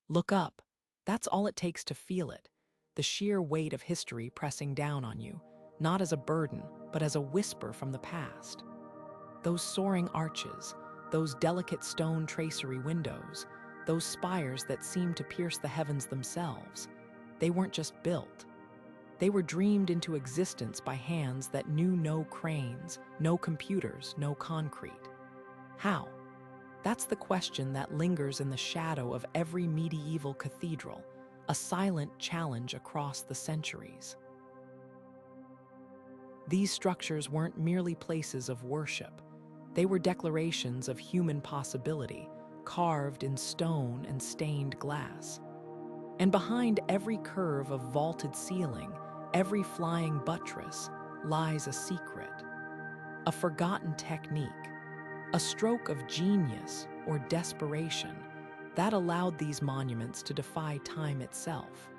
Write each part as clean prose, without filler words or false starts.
Look up. That's all it takes to feel it. The sheer weight of history pressing down on you, not as a burden, but as a whisper from the past. Those soaring arches, those delicate stone tracery windows, those spires that seemed to pierce the heavens themselves, they weren't just built. They were dreamed into existence by hands that knew no cranes, no computers, no concrete. How? That's the question that lingers in the shadow of every medieval cathedral, a silent challenge across the centuries. These structures weren't merely places of worship. They were declarations of human possibility, carved in stone and stained glass. And behind every curve of vaulted ceiling, every flying buttress, lies a secret, a forgotten technique, a stroke of genius or desperation that allowed these monuments to defy time itself.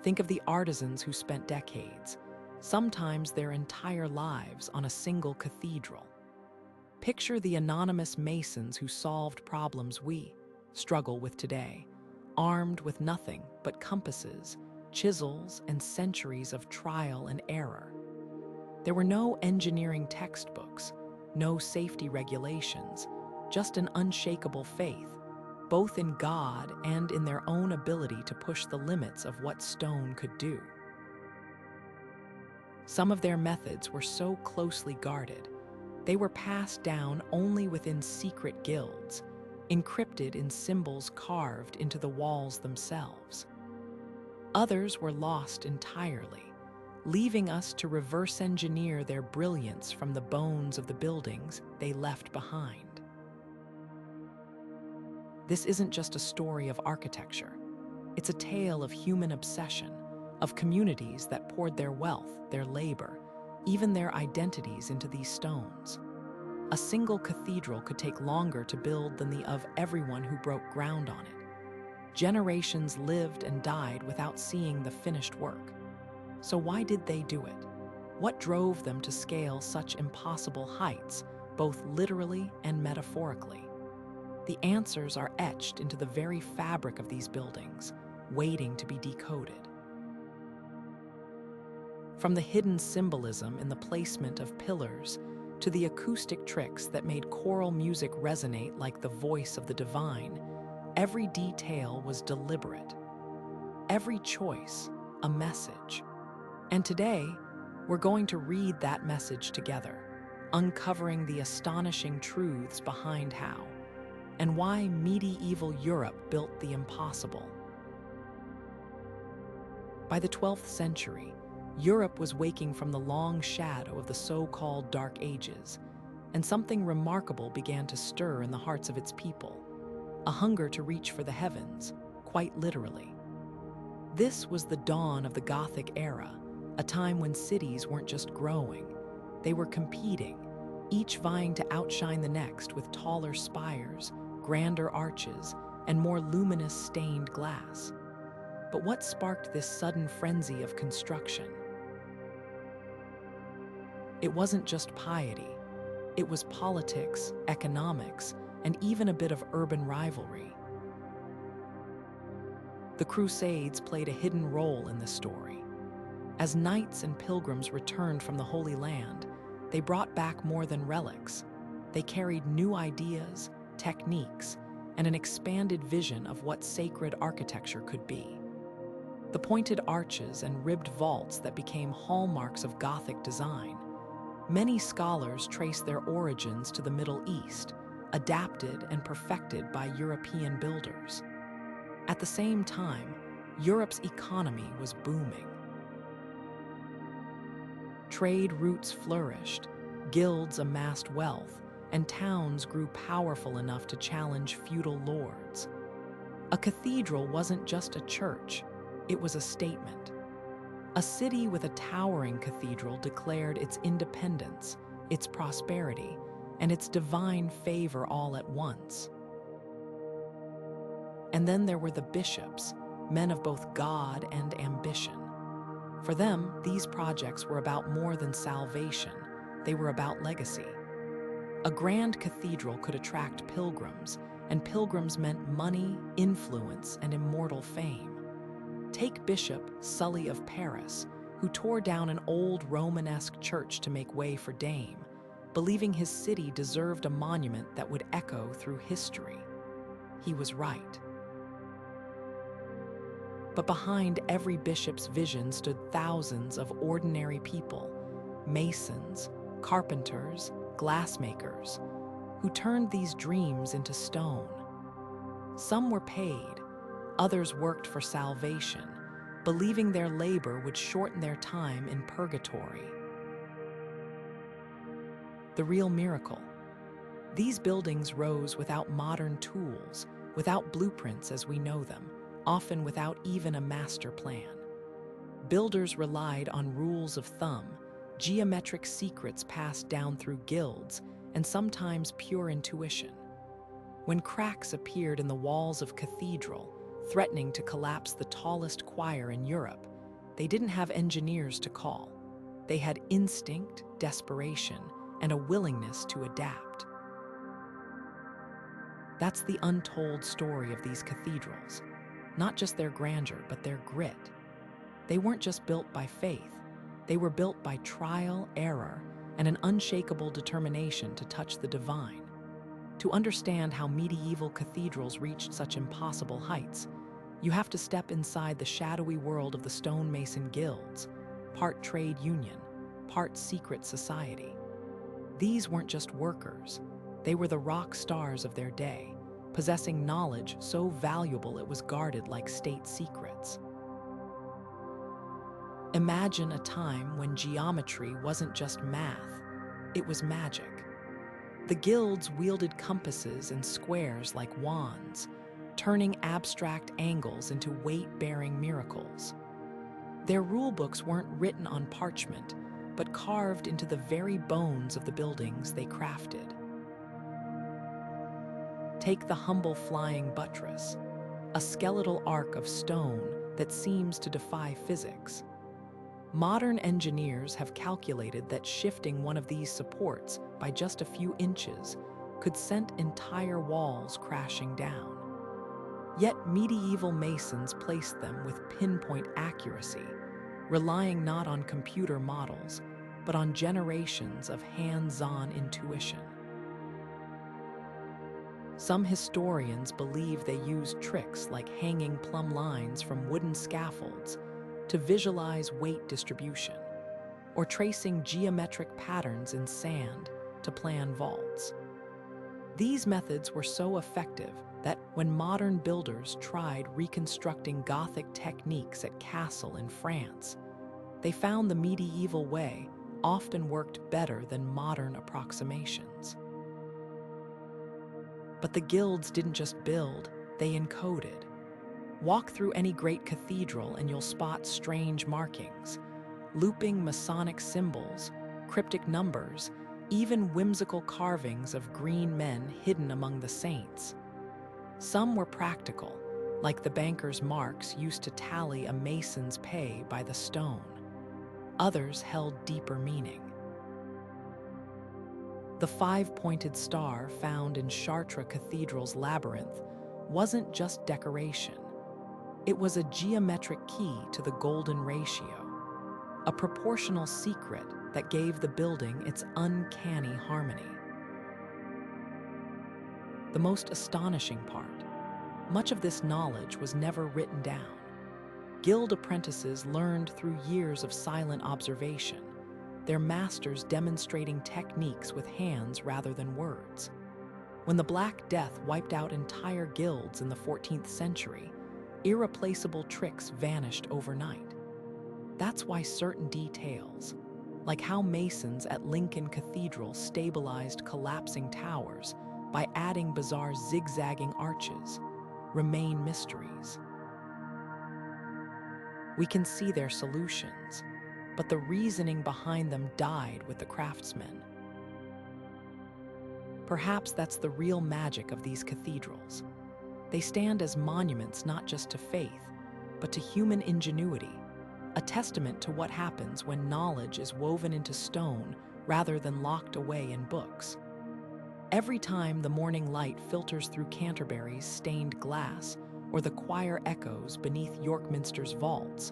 Think of the artisans who spent decades, sometimes their entire lives, on a single cathedral. Picture the anonymous masons who solved problems we struggle with today, armed with nothing but compasses, chisels, and centuries of trial and error. There were no engineering textbooks, no safety regulations, just an unshakable faith, both in God and in their own ability to push the limits of what stone could do. Some of their methods were so closely guarded, they were passed down only within secret guilds, encrypted in symbols carved into the walls themselves. Others were lost entirely, leaving us to reverse engineer their brilliance from the bones of the buildings they left behind. This isn't just a story of architecture. It's a tale of human obsession, of communities that poured their wealth, their labor, even their identities into these stones. A single cathedral could take longer to build than the of everyone who broke ground on it. Generations lived and died without seeing the finished work. So why did they do it? What drove them to scale such impossible heights, both literally and metaphorically? The answers are etched into the very fabric of these buildings, waiting to be decoded. From the hidden symbolism in the placement of pillars to the acoustic tricks that made choral music resonate like the voice of the divine, every detail was deliberate. Every choice, a message. And today, we're going to read that message together, uncovering the astonishing truths behind how and why medieval Europe built the impossible. By the 12th century, Europe was waking from the long shadow of the so-called Dark Ages, and something remarkable began to stir in the hearts of its people, a hunger to reach for the heavens, quite literally. This was the dawn of the Gothic Era, a time when cities weren't just growing, they were competing, each vying to outshine the next with taller spires, grander arches, and more luminous stained glass. But what sparked this sudden frenzy of construction? It wasn't just piety. It was politics, economics, and even a bit of urban rivalry. The Crusades played a hidden role in this story. As knights and pilgrims returned from the Holy Land, they brought back more than relics. They carried new ideas, techniques, and an expanded vision of what sacred architecture could be. The pointed arches and ribbed vaults that became hallmarks of Gothic design. Many scholars trace their origins to the Middle East, adapted and perfected by European builders. At the same time, Europe's economy was booming. Trade routes flourished, guilds amassed wealth, and towns grew powerful enough to challenge feudal lords. A cathedral wasn't just a church, it was a statement. A city with a towering cathedral declared its independence, its prosperity, and its divine favor all at once. And then there were the bishops, men of both God and ambition. For them, these projects were about more than salvation, they were about legacy. A grand cathedral could attract pilgrims, and pilgrims meant money, influence, and immortal fame. Take Bishop Sully of Paris, who tore down an old Romanesque church to make way for Dame, believing his city deserved a monument that would echo through history. He was right. But behind every bishop's vision stood thousands of ordinary people, masons, carpenters, glassmakers, who turned these dreams into stone. Some were paid, others worked for salvation, believing their labor would shorten their time in purgatory. The real miracle. These buildings rose without modern tools, without blueprints as we know them, often without even a master plan. Builders relied on rules of thumb, geometric secrets passed down through guilds, and sometimes pure intuition. When cracks appeared in the walls of Cathedral, threatening to collapse the tallest choir in Europe, they didn't have engineers to call. They had instinct, desperation, and a willingness to adapt. That's the untold story of these cathedrals. Not just their grandeur, but their grit. They weren't just built by faith. They were built by trial, error, and an unshakable determination to touch the divine. To understand how medieval cathedrals reached such impossible heights, you have to step inside the shadowy world of the stonemason guilds, part trade union, part secret society. These weren't just workers. They were the rock stars of their day, possessing knowledge so valuable it was guarded like state secrets. Imagine a time when geometry wasn't just math, it was magic. The guilds wielded compasses and squares like wands, turning abstract angles into weight-bearing miracles. Their rulebooks weren't written on parchment, but carved into the very bones of the buildings they crafted. Take the humble flying buttress, a skeletal arc of stone that seems to defy physics. Modern engineers have calculated that shifting one of these supports by just a few inches could send entire walls crashing down. Yet medieval masons placed them with pinpoint accuracy, relying not on computer models, but on generations of hands-on intuition. Some historians believe they used tricks like hanging plumb lines from wooden scaffolds to visualize weight distribution, or tracing geometric patterns in sand to plan vaults. These methods were so effective that when modern builders tried reconstructing Gothic techniques at Castle in France, they found the medieval way often worked better than modern approximations. But the guilds didn't just build, they encoded. Walk through any great cathedral and you'll spot strange markings, looping Masonic symbols, cryptic numbers, even whimsical carvings of green men hidden among the saints. Some were practical, like the banker's marks used to tally a mason's pay by the stone. Others held deeper meaning. The five-pointed star found in Chartres Cathedral's labyrinth wasn't just decoration. It was a geometric key to the golden ratio, a proportional secret that gave the building its uncanny harmony. The most astonishing part, much of this knowledge was never written down. Guild apprentices learned through years of silent observation, their masters demonstrating techniques with hands rather than words. When the Black Death wiped out entire guilds in the 14th century, irreplaceable tricks vanished overnight. That's why certain details, like how masons at Lincoln Cathedral stabilized collapsing towers by adding bizarre zigzagging arches, remain mysteries. We can see their solutions, but the reasoning behind them died with the craftsmen. Perhaps that's the real magic of these cathedrals. They stand as monuments not just to faith, but to human ingenuity, a testament to what happens when knowledge is woven into stone rather than locked away in books. Every time the morning light filters through Canterbury's stained glass or the choir echoes beneath York Minster's vaults,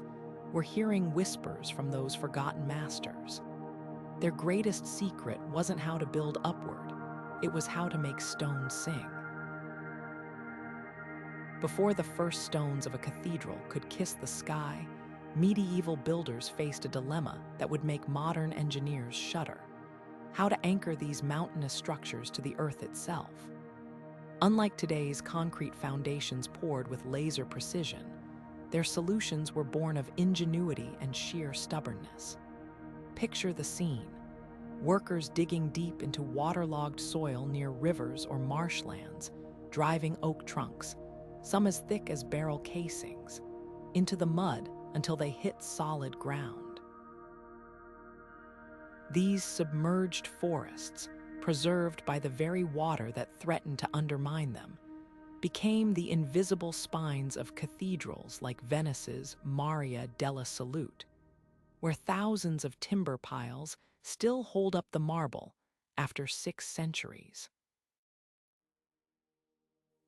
we're hearing whispers from those forgotten masters. Their greatest secret wasn't how to build upward, it was how to make stone sing. Before the first stones of a cathedral could kiss the sky, medieval builders faced a dilemma that would make modern engineers shudder: how to anchor these mountainous structures to the earth itself. Unlike today's concrete foundations poured with laser precision, their solutions were born of ingenuity and sheer stubbornness. Picture the scene: workers digging deep into waterlogged soil near rivers or marshlands, driving oak trunks, some as thick as barrel casings, into the mud until they hit solid ground. These submerged forests, preserved by the very water that threatened to undermine them, became the invisible spines of cathedrals like Venice's Maria della Salute, where thousands of timber piles still hold up the marble after 6 centuries.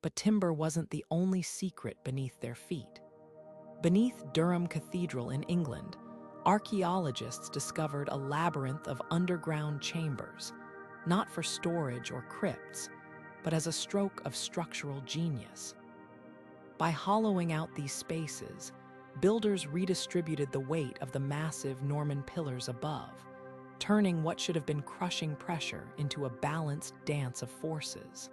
But timber wasn't the only secret beneath their feet. Beneath Durham Cathedral in England, archaeologists discovered a labyrinth of underground chambers, not for storage or crypts, but as a stroke of structural genius. By hollowing out these spaces, builders redistributed the weight of the massive Norman pillars above, turning what should have been crushing pressure into a balanced dance of forces.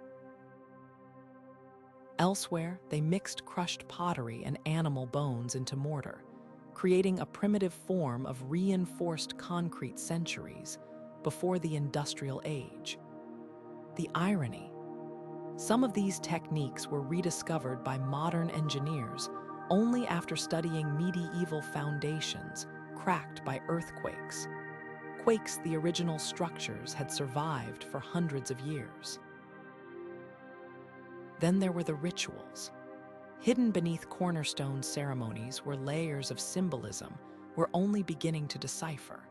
Elsewhere, they mixed crushed pottery and animal bones into mortar, creating a primitive form of reinforced concrete centuries before the industrial age. The irony: some of these techniques were rediscovered by modern engineers only after studying medieval foundations cracked by earthquakes. Quakes the original structures had survived for hundreds of years. Then there were the rituals. Hidden beneath cornerstone ceremonies were layers of symbolism we're only beginning to decipher.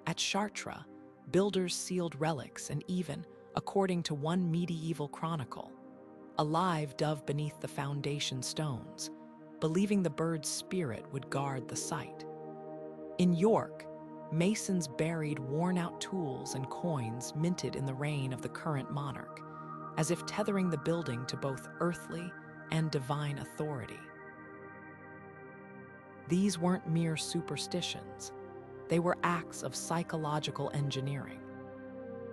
At Chartres, builders sealed relics and even, according to one medieval chronicle, a live dove beneath the foundation stones, believing the bird's spirit would guard the site. In York, masons buried worn-out tools and coins minted in the reign of the current monarch, as if tethering the building to both earthly and divine authority. These weren't mere superstitions. They were acts of psychological engineering.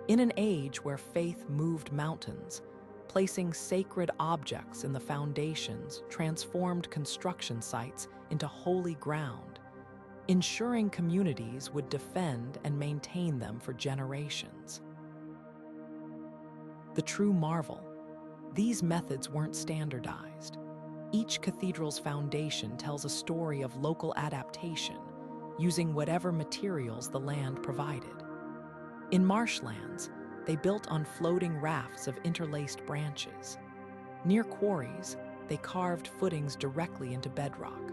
In an age where faith moved mountains, placing sacred objects in the foundations transformed construction sites into holy ground, ensuring communities would defend and maintain them for generations. The true marvel: these methods weren't standardized. Each cathedral's foundation tells a story of local adaptation, using whatever materials the land provided. In marshlands, they built on floating rafts of interlaced branches. Near quarries, they carved footings directly into bedrock.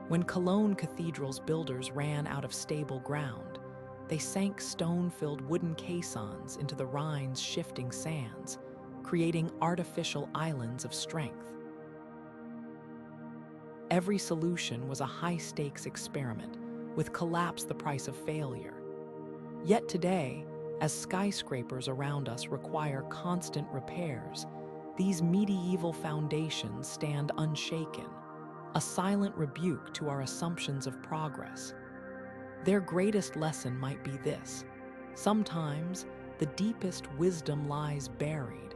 When Cologne Cathedral's builders ran out of stable ground, they sank stone-filled wooden caissons into the Rhine's shifting sands, creating artificial islands of strength. Every solution was a high-stakes experiment, with collapse the price of failure. Yet today, as skyscrapers around us require constant repairs, these medieval foundations stand unshaken, a silent rebuke to our assumptions of progress. Their greatest lesson might be this: sometimes the deepest wisdom lies buried.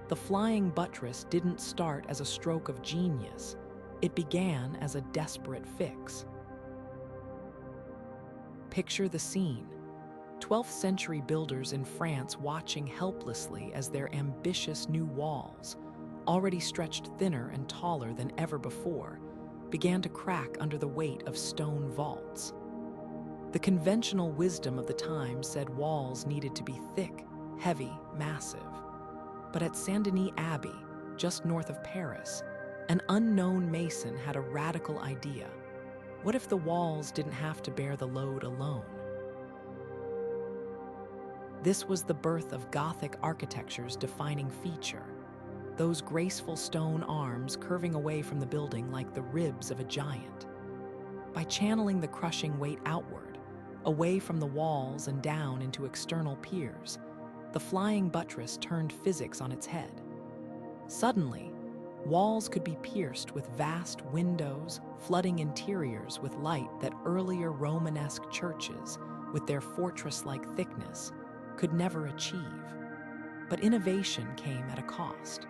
The flying buttress didn't start as a stroke of genius, it began as a desperate fix. Picture the scene: 12th century builders in France watching helplessly as their ambitious new walls, already stretched thinner and taller than ever before, began to crack under the weight of stone vaults. The conventional wisdom of the time said walls needed to be thick, heavy, massive. But at Saint-Denis Abbey, just north of Paris, an unknown mason had a radical idea. What if the walls didn't have to bear the load alone? This was the birth of Gothic architecture's defining feature, those graceful stone arms curving away from the building like the ribs of a giant. By channeling the crushing weight outward, away from the walls and down into external piers, the flying buttress turned physics on its head. Suddenly, walls could be pierced with vast windows, flooding interiors with light that earlier Romanesque churches, with their fortress-like thickness, could never achieve. But innovation came at a cost.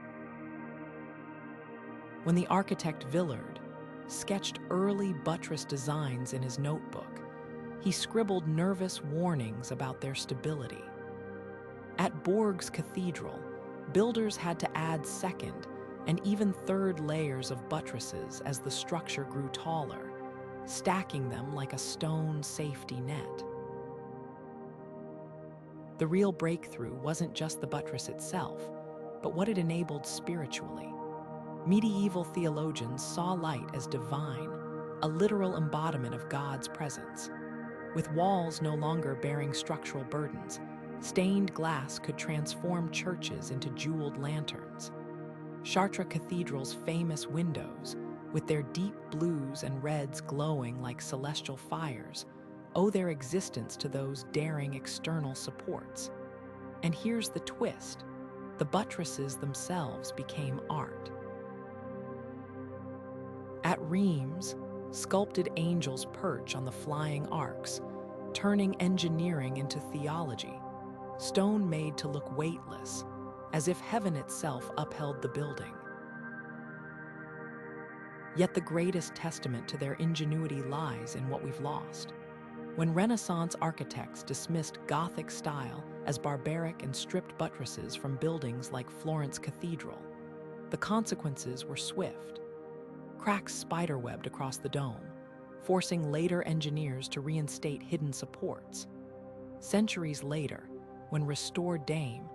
When the architect Villard sketched early buttress designs in his notebook, he scribbled nervous warnings about their stability. At Bourges Cathedral, builders had to add second and even third layers of buttresses as the structure grew taller, stacking them like a stone safety net. The real breakthrough wasn't just the buttress itself, but what it enabled spiritually. Medieval theologians saw light as divine, a literal embodiment of God's presence. With walls no longer bearing structural burdens, stained glass could transform churches into jeweled lanterns. Chartres Cathedral's famous windows, with their deep blues and reds glowing like celestial fires, owe their existence to those daring external supports. And here's the twist: the buttresses themselves became art. At Rheims, sculpted angels perch on the flying arcs, turning engineering into theology, stone made to look weightless, as if heaven itself upheld the building. Yet the greatest testament to their ingenuity lies in what we've lost. When Renaissance architects dismissed Gothic style as barbaric and stripped buttresses from buildings like Florence Cathedral, the consequences were swift. Cracks spiderwebbed across the dome, forcing later engineers to reinstate hidden supports. Centuries later, when restored Dame,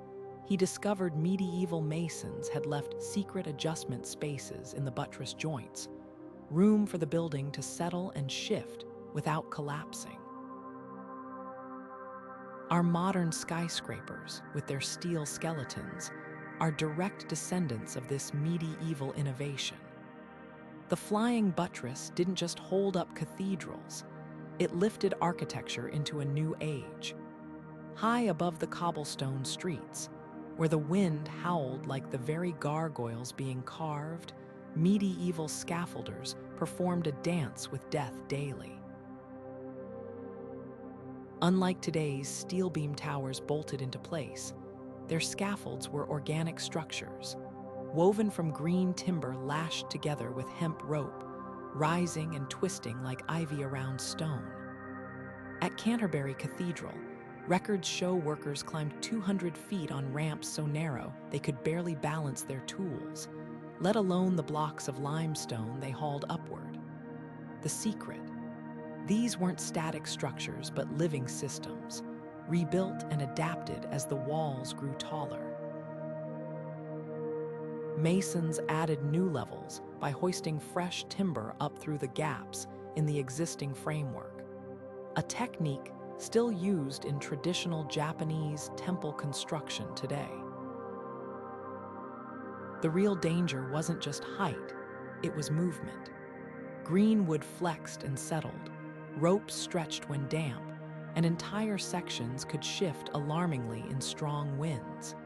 he discovered medieval masons had left secret adjustment spaces in the buttress joints, room for the building to settle and shift without collapsing. Our modern skyscrapers, with their steel skeletons, are direct descendants of this medieval innovation. The flying buttress didn't just hold up cathedrals, it lifted architecture into a new age. High above the cobblestone streets, where the wind howled like the very gargoyles being carved, medieval scaffolders performed a dance with death daily. Unlike today's steel beam towers bolted into place, their scaffolds were organic structures, woven from green timber lashed together with hemp rope, rising and twisting like ivy around stone. At Canterbury Cathedral, records show workers climbed 200 feet on ramps so narrow they could barely balance their tools, let alone the blocks of limestone they hauled upward. The secret: these weren't static structures but living systems, rebuilt and adapted as the walls grew taller. Masons added new levels by hoisting fresh timber up through the gaps in the existing framework, a technique still used in traditional Japanese temple construction today. The real danger wasn't just height, it was movement. Green wood flexed and settled, ropes stretched when damp, and entire sections could shift alarmingly in strong winds.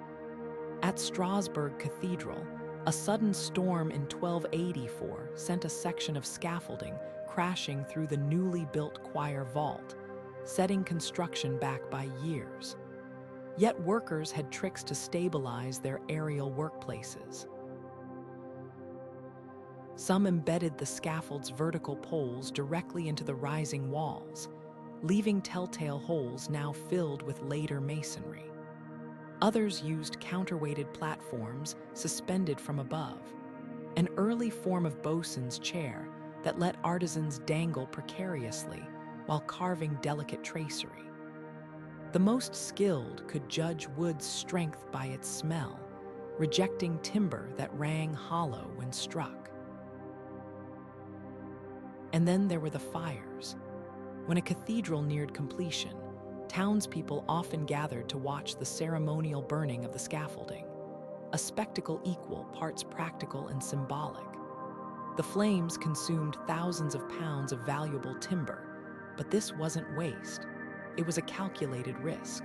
At Strasbourg Cathedral, a sudden storm in 1284 sent a section of scaffolding crashing through the newly built choir vault, setting construction back by years. Yet workers had tricks to stabilize their aerial workplaces. Some embedded the scaffold's vertical poles directly into the rising walls, leaving telltale holes now filled with later masonry. Others used counterweighted platforms suspended from above, an early form of bosun's chair that let artisans dangle precariously while carving delicate tracery. The most skilled could judge wood's strength by its smell, rejecting timber that rang hollow when struck. And then there were the fires. When a cathedral neared completion, Townspeople often gathered to watch the ceremonial burning of the scaffolding, a spectacle equal parts practical and symbolic. The flames consumed thousands of pounds of valuable timber, but this wasn't waste. It was a calculated risk.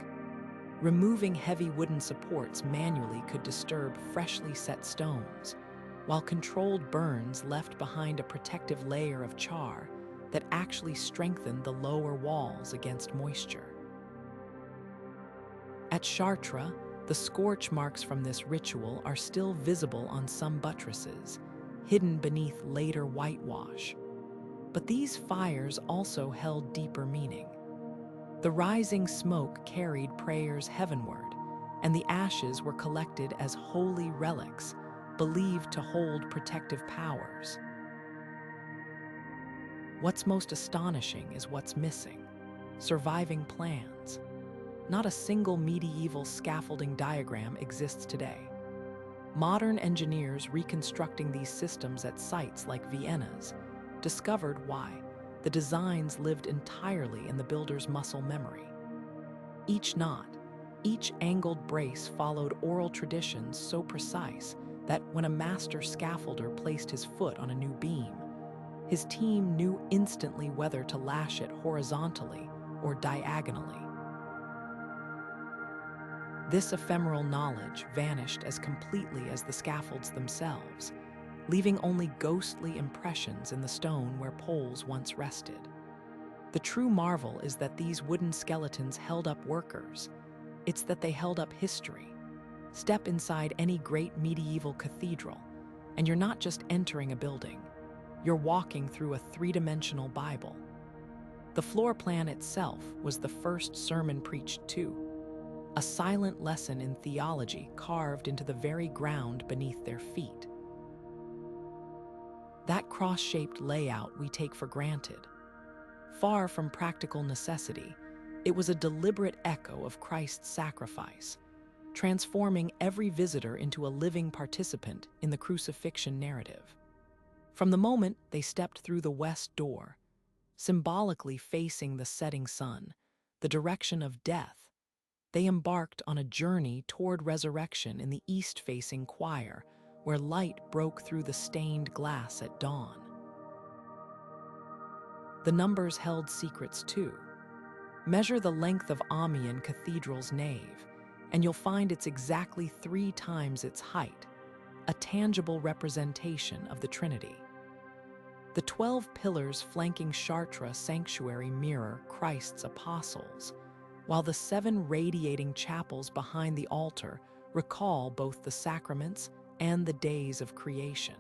Removing heavy wooden supports manually could disturb freshly set stones, while controlled burns left behind a protective layer of char that actually strengthened the lower walls against moisture. At Chartres, the scorch marks from this ritual are still visible on some buttresses, hidden beneath later whitewash. But these fires also held deeper meaning. The rising smoke carried prayers heavenward, and the ashes were collected as holy relics, believed to hold protective powers. What's most astonishing is what's missing: surviving plans. Not a single medieval scaffolding diagram exists today. Modern engineers reconstructing these systems at sites like Vienna's discovered why. The designs lived entirely in the builder's muscle memory. Each knot, each angled brace followed oral traditions so precise that when a master scaffolder placed his foot on a new beam, his team knew instantly whether to lash it horizontally or diagonally. This ephemeral knowledge vanished as completely as the scaffolds themselves, leaving only ghostly impressions in the stone where poles once rested. The true marvel is that these wooden skeletons held up workers. It's that they held up history. Step inside any great medieval cathedral, and you're not just entering a building. You're walking through a three-dimensional Bible. The floor plan itself was the first sermon preached too, a silent lesson in theology carved into the very ground beneath their feet. That cross-shaped layout we take for granted. Far from practical necessity, it was a deliberate echo of Christ's sacrifice, transforming every visitor into a living participant in the crucifixion narrative. From the moment they stepped through the west door, symbolically facing the setting sun, the direction of death, they embarked on a journey toward resurrection in the east-facing choir, where light broke through the stained glass at dawn. The numbers held secrets too. Measure the length of Amiens Cathedral's nave, and you'll find it's exactly 3 times its height, a tangible representation of the Trinity. The 12 pillars flanking Chartres sanctuary mirror Christ's apostles, while the 7 radiating chapels behind the altar recall both the sacraments and the days of creation.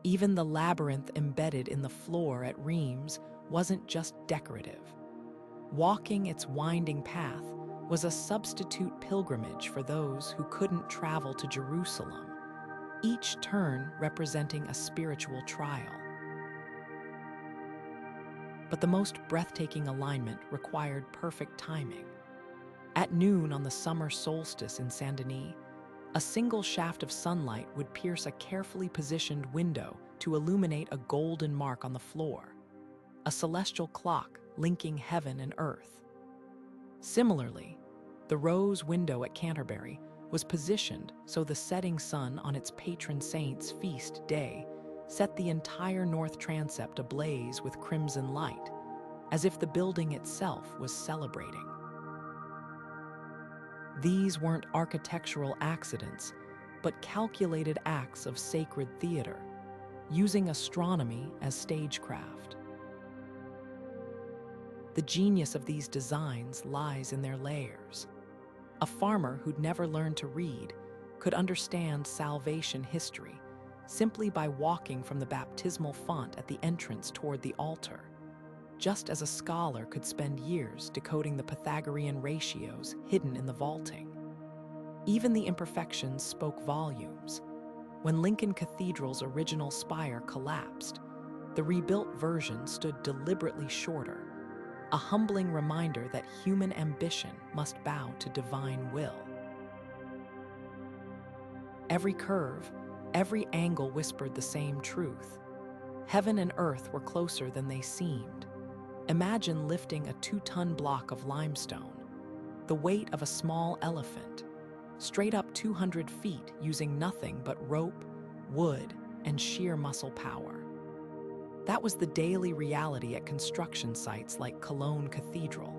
Even the labyrinth embedded in the floor at Reims wasn't just decorative. Walking its winding path was a substitute pilgrimage for those who couldn't travel to Jerusalem, each turn representing a spiritual trial. But the most breathtaking alignment required perfect timing. At noon on the summer solstice in Saint-Denis, a single shaft of sunlight would pierce a carefully positioned window to illuminate a golden mark on the floor, a celestial clock linking heaven and earth. Similarly, the rose window at Canterbury was positioned so the setting sun on its patron saint's feast day set the entire north transept ablaze with crimson light, as if the building itself was celebrating. These weren't architectural accidents, but calculated acts of sacred theater, using astronomy as stagecraft. The genius of these designs lies in their layers. A farmer who'd never learned to read could understand salvation history simply by walking from the baptismal font at the entrance toward the altar, just as a scholar could spend years decoding the Pythagorean ratios hidden in the vaulting. Even the imperfections spoke volumes. When Lincoln Cathedral's original spire collapsed, the rebuilt version stood deliberately shorter, a humbling reminder that human ambition must bow to divine will. Every curve, every angle whispered the same truth. Heaven and earth were closer than they seemed. Imagine lifting a 2-ton block of limestone, the weight of a small elephant, straight up 200 feet using nothing but rope, wood, and sheer muscle power. That was the daily reality at construction sites like Cologne Cathedral,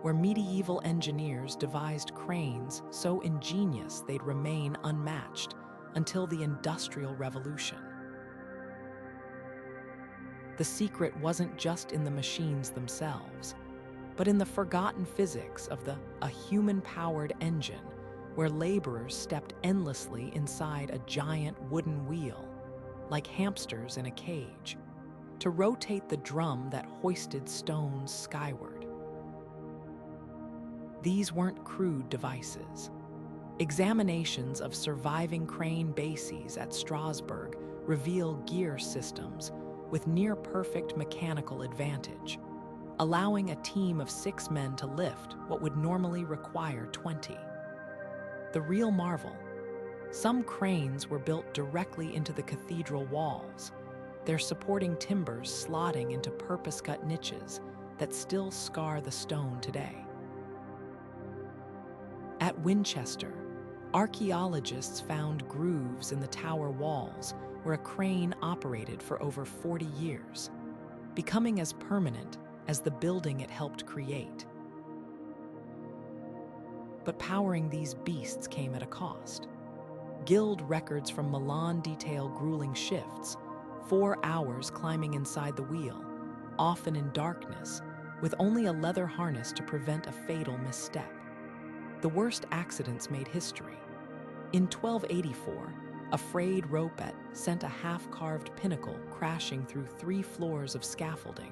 where medieval engineers devised cranes so ingenious they'd remain unmatched until the Industrial Revolution. The secret wasn't just in the machines themselves, but in the forgotten physics of a human-powered engine where laborers stepped endlessly inside a giant wooden wheel, like hamsters in a cage, to rotate the drum that hoisted stones skyward. These weren't crude devices. Examinations of surviving crane bases at Strasbourg reveal gear systems with near-perfect mechanical advantage, allowing a team of 6 men to lift what would normally require 20. The real marvel: some cranes were built directly into the cathedral walls, their supporting timbers slotting into purpose-cut niches that still scar the stone today. At Winchester, archaeologists found grooves in the tower walls where a crane operated for over 40 years, becoming as permanent as the building it helped create. But powering these beasts came at a cost. Guild records from Milan detail grueling shifts, 4 hours climbing inside the wheel, often in darkness, with only a leather harness to prevent a fatal misstep. The worst accidents made history. In 1284, a frayed ropette sent a half-carved pinnacle crashing through 3 floors of scaffolding,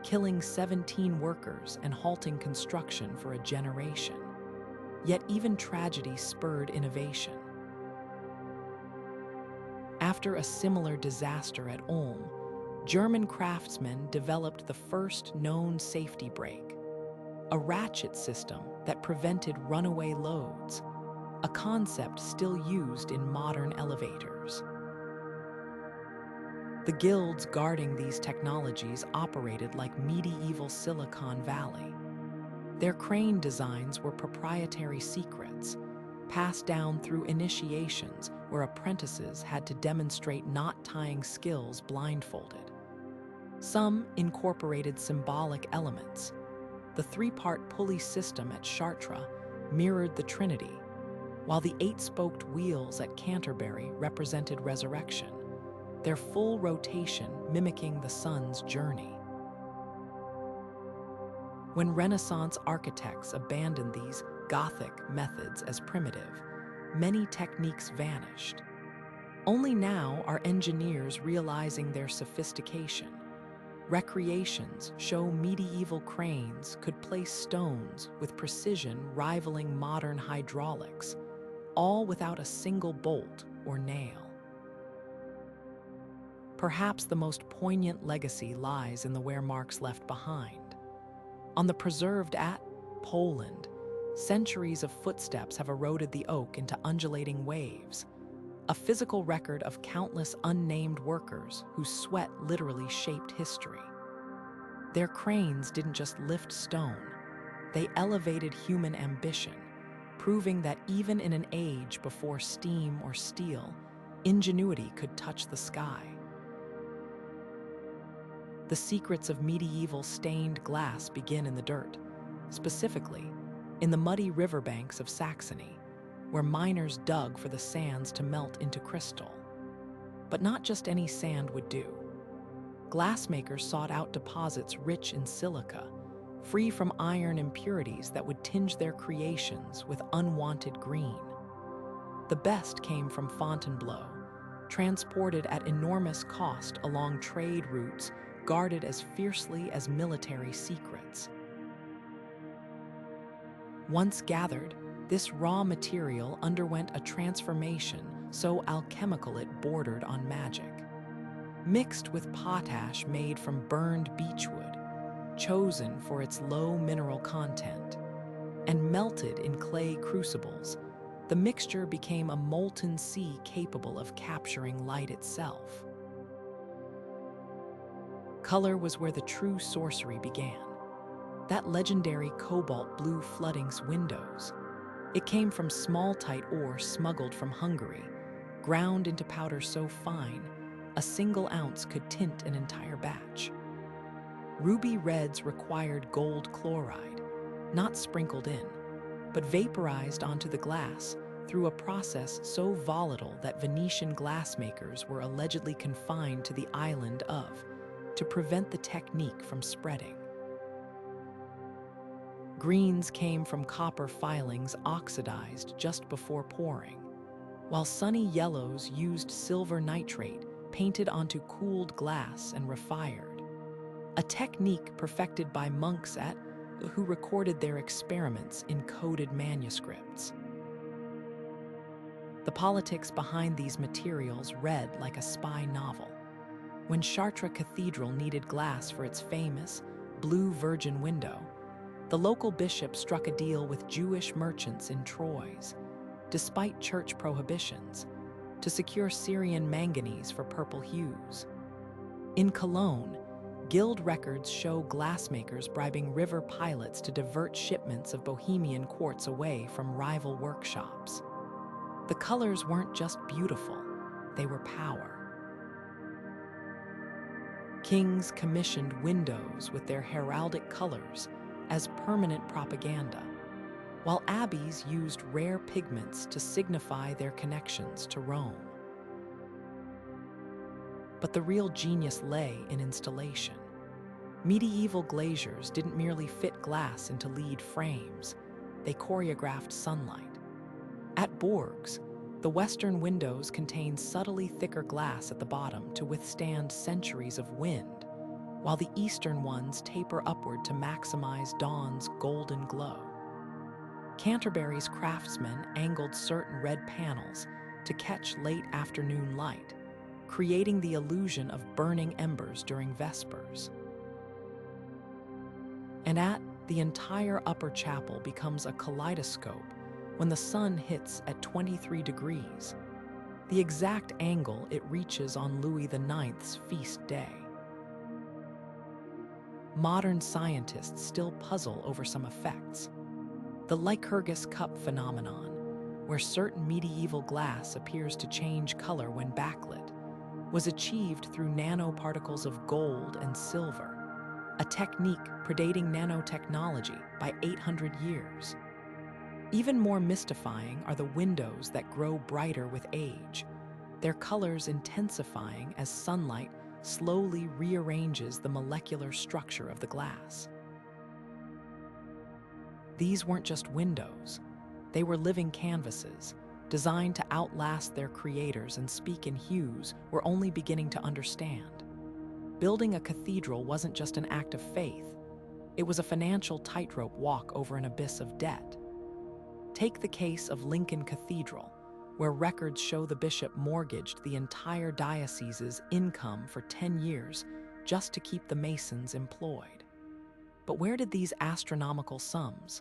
killing 17 workers and halting construction for a generation. Yet even tragedy spurred innovation. After a similar disaster at Ulm, German craftsmen developed the first known safety brake, a ratchet system that prevented runaway loads, a concept still used in modern elevators. The guilds guarding these technologies operated like medieval Silicon Valley. Their crane designs were proprietary secrets, passed down through initiations where apprentices had to demonstrate knot-tying skills blindfolded. Some incorporated symbolic elements. The 3-part pulley system at Chartres mirrored the Trinity, while the 8-spoked wheels at Canterbury represented resurrection, their full rotation mimicking the sun's journey. When Renaissance architects abandoned these Gothic methods as primitive, many techniques vanished. Only now are engineers realizing their sophistication. Recreations show medieval cranes could place stones with precision rivaling modern hydraulics, all without a single bolt or nail. Perhaps the most poignant legacy lies in the wear marks left behind. On the preserved at Poland, centuries of footsteps have eroded the oak into undulating waves, a physical record of countless unnamed workers whose sweat literally shaped history. Their cranes didn't just lift stone, they elevated human ambition, proving that even in an age before steam or steel, ingenuity could touch the sky. The secrets of medieval stained glass begin in the dirt, specifically in the muddy riverbanks of Saxony, where miners dug for the sands to melt into crystal. But not just any sand would do. Glassmakers sought out deposits rich in silica, free from iron impurities that would tinge their creations with unwanted green. The best came from Fontainebleau, transported at enormous cost along trade routes guarded as fiercely as military secrets. Once gathered, this raw material underwent a transformation so alchemical it bordered on magic. Mixed with potash made from burned beechwood, chosen for its low mineral content, and melted in clay crucibles, the mixture became a molten sea capable of capturing light itself. Color was where the true sorcery began. That legendary cobalt blue flooding's windows. It came from small-tite ore smuggled from Hungary, ground into powder so fine, a single ounce could tint an entire batch. Ruby reds required gold chloride, not sprinkled in, but vaporized onto the glass through a process so volatile that Venetian glassmakers were allegedly confined to the island of, to prevent the technique from spreading. Greens came from copper filings oxidized just before pouring, while sunny yellows used silver nitrate painted onto cooled glass and refired, a technique perfected by monks who recorded their experiments in coded manuscripts. The politics behind these materials read like a spy novel. When Chartres Cathedral needed glass for its famous blue virgin window, the local bishop struck a deal with Jewish merchants in Troyes, despite church prohibitions, to secure Syrian manganese for purple hues. In Cologne, guild records show glassmakers bribing river pilots to divert shipments of Bohemian quartz away from rival workshops. The colors weren't just beautiful, they were power. Kings commissioned windows with their heraldic colors as permanent propaganda, while abbeys used rare pigments to signify their connections to Rome. But the real genius lay in installation. Medieval glaziers didn't merely fit glass into lead frames, they choreographed sunlight. At Bourgs, the western windows contain subtly thicker glass at the bottom to withstand centuries of wind, while the eastern ones taper upward to maximize dawn's golden glow. Canterbury's craftsmen angled certain red panels to catch late afternoon light, creating the illusion of burning embers during Vespers. And the entire upper chapel becomes a kaleidoscope when the sun hits at 23 degrees, the exact angle it reaches on Louis IX's feast day. Modern scientists still puzzle over some effects. The Lycurgus cup phenomenon, where certain medieval glass appears to change color when backlit, was achieved through nanoparticles of gold and silver, a technique predating nanotechnology by 800 years. Even more mystifying are the windows that grow brighter with age, their colors intensifying as sunlight slowly rearranges the molecular structure of the glass. These weren't just windows, they were living canvases, designed to outlast their creators and speak in hues we're only beginning to understand. Building a cathedral wasn't just an act of faith, it was a financial tightrope walk over an abyss of debt. Take the case of Lincoln Cathedral, where records show the bishop mortgaged the entire diocese's income for 10 years just to keep the masons employed. But where did these astronomical sums,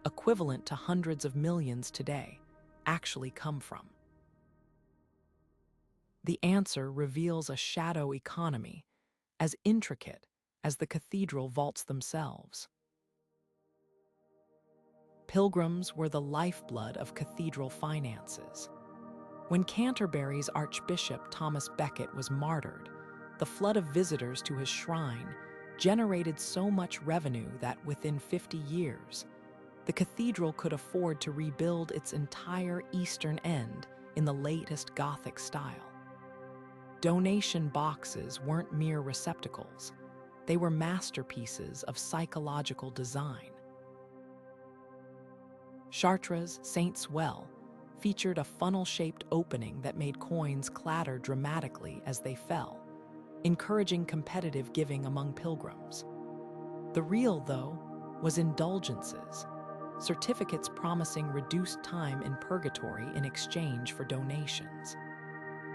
equivalent to hundreds of millions today, actually come from? The answer reveals a shadow economy, as intricate as the cathedral vaults themselves. Pilgrims were the lifeblood of cathedral finances. When Canterbury's Archbishop Thomas Becket was martyred, the flood of visitors to his shrine generated so much revenue that within 50 years, the cathedral could afford to rebuild its entire eastern end in the latest Gothic style. Donation boxes weren't mere receptacles, they were masterpieces of psychological design. Chartres' Saint's Well featured a funnel-shaped opening that made coins clatter dramatically as they fell, encouraging competitive giving among pilgrims. The real, though, was indulgences, certificates promising reduced time in purgatory in exchange for donations.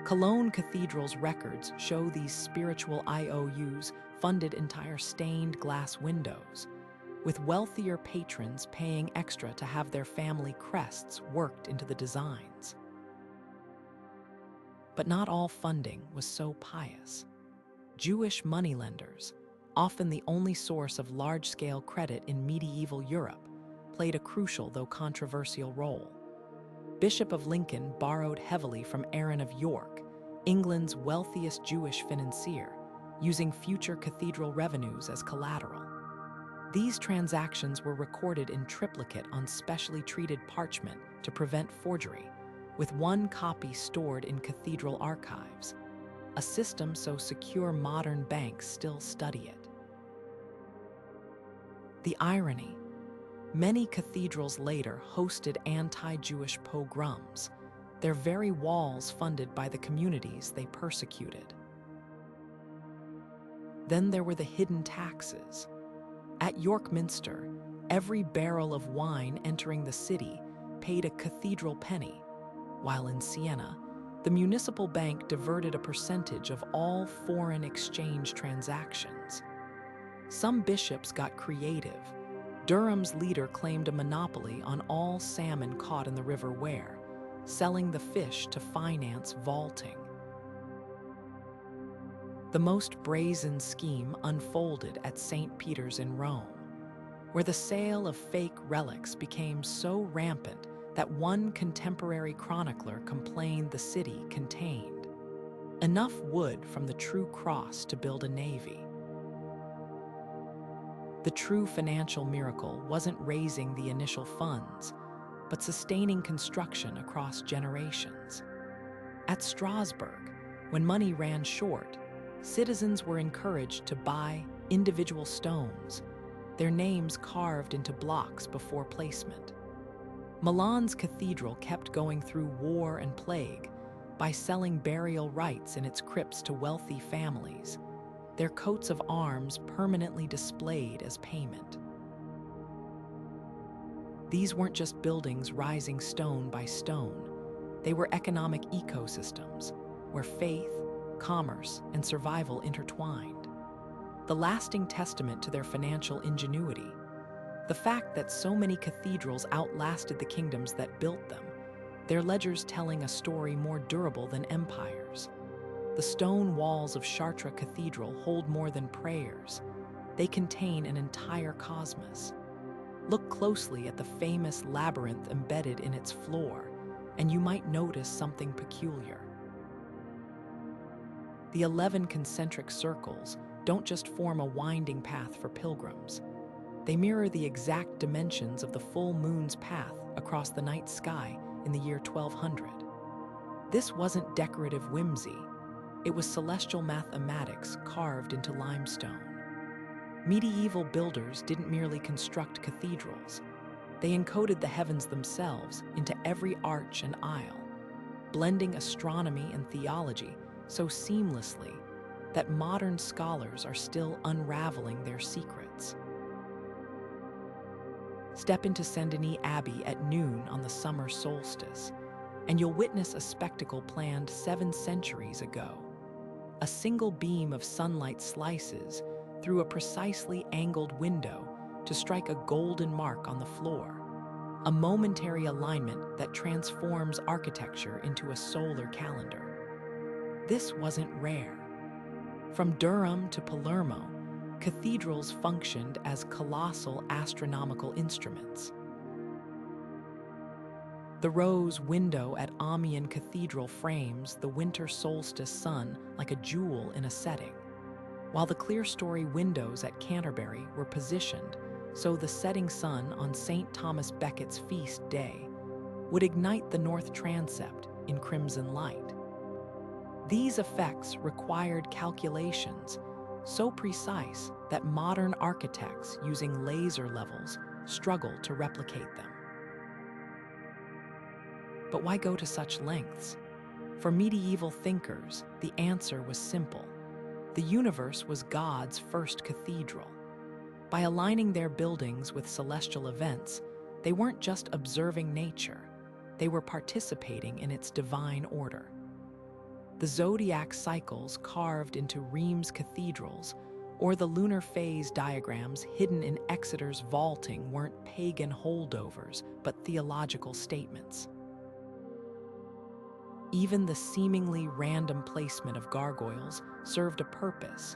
Cologne Cathedral's records show these spiritual IOUs funded entire stained glass windows, with wealthier patrons paying extra to have their family crests worked into the designs. But not all funding was so pious. Jewish moneylenders, often the only source of large-scale credit in medieval Europe, played a crucial though controversial role. Bishop of Lincoln borrowed heavily from Aaron of York, England's wealthiest Jewish financier, using future cathedral revenues as collateral. These transactions were recorded in triplicate on specially treated parchment to prevent forgery, with one copy stored in cathedral archives, a system so secure modern banks still study it. The irony: many cathedrals later hosted anti-Jewish pogroms, their very walls funded by the communities they persecuted. Then there were the hidden taxes. At York Minster, every barrel of wine entering the city paid a cathedral penny, while in Siena, the municipal bank diverted a percentage of all foreign exchange transactions. Some bishops got creative. Durham's leader claimed a monopoly on all salmon caught in the River Ware, selling the fish to finance vaulting. The most brazen scheme unfolded at St. Peter's in Rome, where the sale of fake relics became so rampant that one contemporary chronicler complained the city contained enough wood from the true cross to build a navy. The true financial miracle wasn't raising the initial funds, but sustaining construction across generations. At Strasbourg, when money ran short, citizens were encouraged to buy individual stones, their names carved into blocks before placement. Milan's cathedral kept going through war and plague by selling burial rights in its crypts to wealthy families, their coats of arms permanently displayed as payment. These weren't just buildings rising stone by stone. They were economic ecosystems where faith, commerce, and survival intertwined. The lasting testament to their financial ingenuity. The fact that so many cathedrals outlasted the kingdoms that built them, their ledgers telling a story more durable than empires. The stone walls of Chartres Cathedral hold more than prayers. They contain an entire cosmos. Look closely at the famous labyrinth embedded in its floor, and you might notice something peculiar. The 11 concentric circles don't just form a winding path for pilgrims. They mirror the exact dimensions of the full moon's path across the night sky in the year 1200. This wasn't decorative whimsy. It was celestial mathematics carved into limestone. Medieval builders didn't merely construct cathedrals. They encoded the heavens themselves into every arch and aisle, blending astronomy and theology so seamlessly that modern scholars are still unraveling their secrets. Step into Saint-Denis Abbey at noon on the summer solstice, and you'll witness a spectacle planned 7 centuries ago. A single beam of sunlight slices through a precisely angled window to strike a golden mark on the floor, a momentary alignment that transforms architecture into a solar calendar. This wasn't rare. From Durham to Palermo, cathedrals functioned as colossal astronomical instruments. The rose window at Amiens Cathedral frames the winter solstice sun like a jewel in a setting, while the clerestory windows at Canterbury were positioned so the setting sun on St. Thomas Becket's feast day would ignite the north transept in crimson light. These effects required calculations so precise that modern architects using laser levels struggle to replicate them. But why go to such lengths? For medieval thinkers, the answer was simple. The universe was God's first cathedral. By aligning their buildings with celestial events, they weren't just observing nature, they were participating in its divine order. The zodiac cycles carved into Reims cathedrals or the lunar phase diagrams hidden in Exeter's vaulting weren't pagan holdovers, but theological statements. Even the seemingly random placement of gargoyles served a purpose.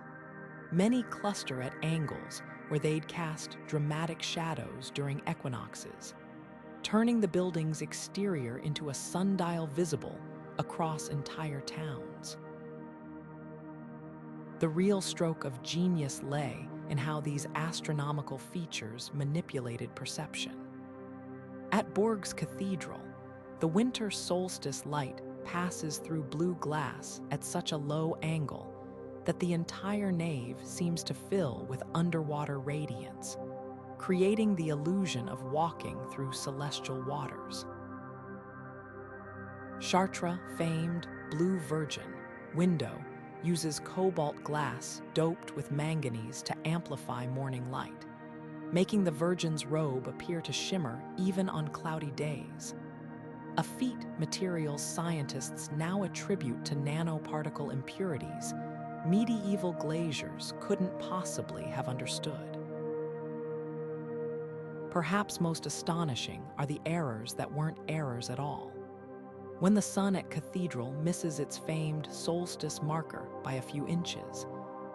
Many cluster at angles where they'd cast dramatic shadows during equinoxes, turning the building's exterior into a sundial visible across entire towns. The real stroke of genius lay in how these astronomical features manipulated perception. At Bourg's Cathedral, the winter solstice light passes through blue glass at such a low angle that the entire nave seems to fill with underwater radiance, creating the illusion of walking through celestial waters. Chartres' famed Blue Virgin window uses cobalt glass doped with manganese to amplify morning light, making the Virgin's robe appear to shimmer even on cloudy days. A feat materials scientists now attribute to nanoparticle impurities medieval glaziers couldn't possibly have understood. Perhaps most astonishing are the errors that weren't errors at all. When the sun at Cathedral misses its famed solstice marker by a few inches,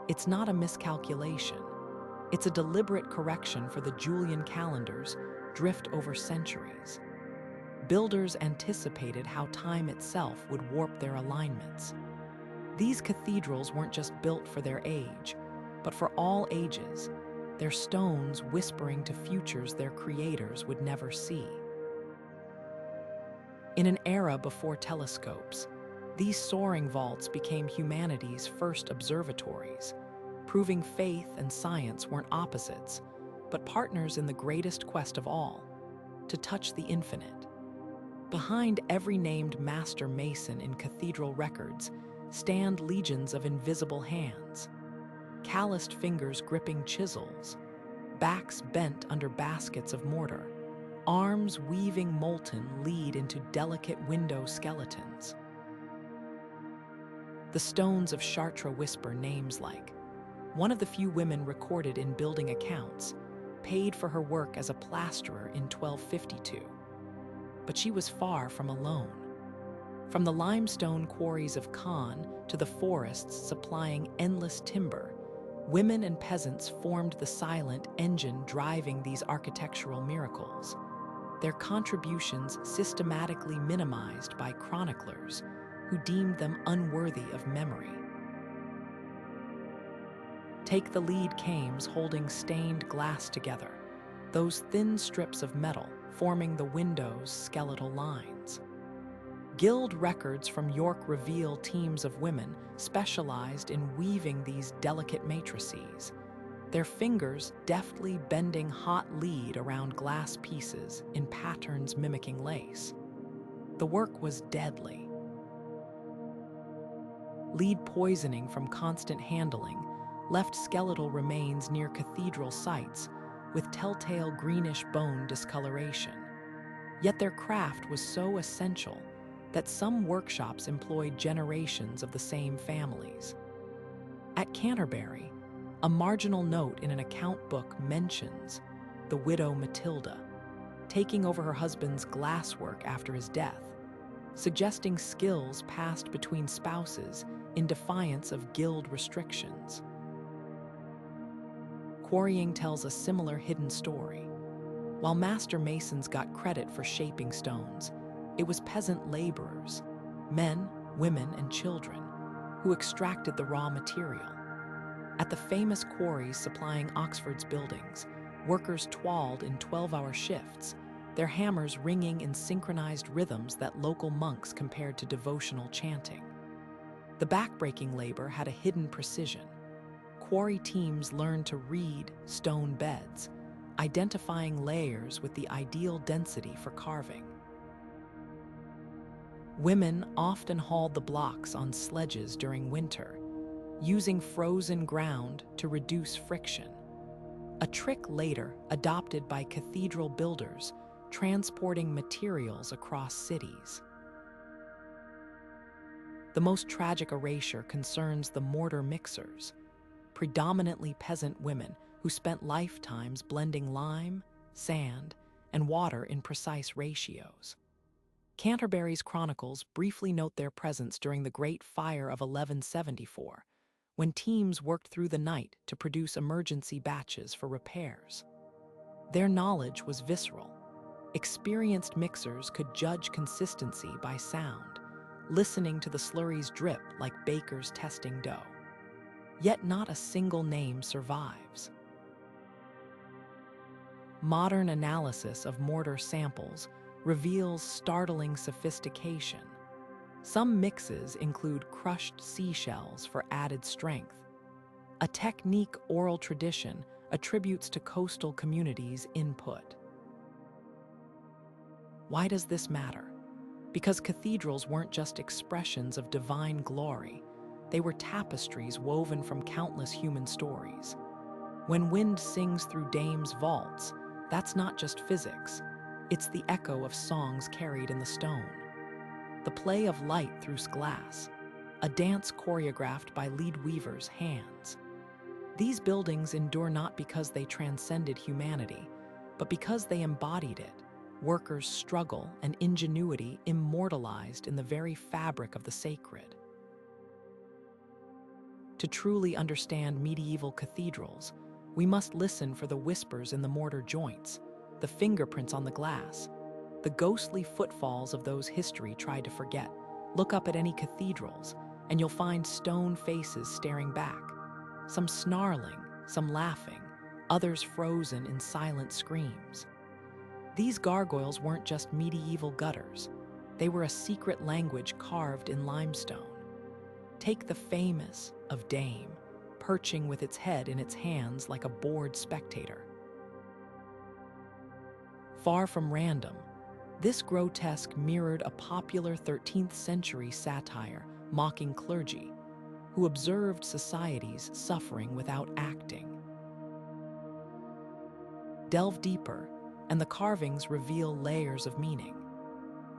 it's not a miscalculation. It's a deliberate correction for the Julian calendar's drift over centuries. Builders anticipated how time itself would warp their alignments. These cathedrals weren't just built for their age, but for all ages, their stones whispering to futures their creators would never see. In an era before telescopes, these soaring vaults became humanity's first observatories, proving faith and science weren't opposites, but partners in the greatest quest of all, to touch the infinite. Behind every named master mason in cathedral records stand legions of invisible hands, calloused fingers gripping chisels, backs bent under baskets of mortar, arms weaving molten lead into delicate window skeletons. The stones of Chartres whisper names like one of the few women recorded in building accounts, paid for her work as a plasterer in 1252. But she was far from alone. From the limestone quarries of Caen to the forests supplying endless timber, women and peasants formed the silent engine driving these architectural miracles, their contributions systematically minimized by chroniclers who deemed them unworthy of memory. Take the lead cames holding stained glass together, those thin strips of metal forming the window's skeletal lines. Guild records from York reveal teams of women specialized in weaving these delicate matrices, their fingers deftly bending hot lead around glass pieces in patterns mimicking lace. The work was deadly. Lead poisoning from constant handling left skeletal remains near cathedral sites with telltale greenish bone discoloration. Yet their craft was so essential that some workshops employed generations of the same families. At Canterbury, a marginal note in an account book mentions the widow Matilda taking over her husband's glasswork after his death, suggesting skills passed between spouses in defiance of guild restrictions. Quarrying tells a similar hidden story. While master masons got credit for shaping stones, it was peasant laborers, men, women, and children, who extracted the raw material. At the famous quarries supplying Oxford's buildings, workers toiled in 12-hour shifts, their hammers ringing in synchronized rhythms that local monks compared to devotional chanting. The backbreaking labor had a hidden precision. Quarry teams learned to read stone beds, identifying layers with the ideal density for carving. Women often hauled the blocks on sledges during winter, using frozen ground to reduce friction, a trick later adopted by cathedral builders transporting materials across cities. The most tragic erasure concerns the mortar mixers, predominantly peasant women who spent lifetimes blending lime, sand, and water in precise ratios. Canterbury's chronicles briefly note their presence during the Great Fire of 1174, when teams worked through the night to produce emergency batches for repairs. Their knowledge was visceral. Experienced mixers could judge consistency by sound, listening to the slurries drip like bakers testing dough. Yet not a single name survives. Modern analysis of mortar samples reveals startling sophistication. Some mixes include crushed seashells for added strength, a technique oral tradition attributes to coastal communities' input. Why does this matter? Because cathedrals weren't just expressions of divine glory, they were tapestries woven from countless human stories. When wind sings through dames' vaults, that's not just physics, it's the echo of songs carried in the stone. The play of light through glass, a dance choreographed by lead weavers' hands. These buildings endure not because they transcended humanity, but because they embodied it, workers' struggle and ingenuity immortalized in the very fabric of the sacred. To truly understand medieval cathedrals, we must listen for the whispers in the mortar joints, the fingerprints on the glass, the ghostly footfalls of those history tried to forget. Look up at any cathedrals, and you'll find stone faces staring back, some snarling, some laughing, others frozen in silent screams. These gargoyles weren't just medieval gutters, they were a secret language carved in limestone. Take the famous of Dame, perching with its head in its hands like a bored spectator. Far from random, this grotesque mirrored a popular 13th century satire mocking clergy, who observed society's suffering without acting. Delve deeper, and the carvings reveal layers of meaning.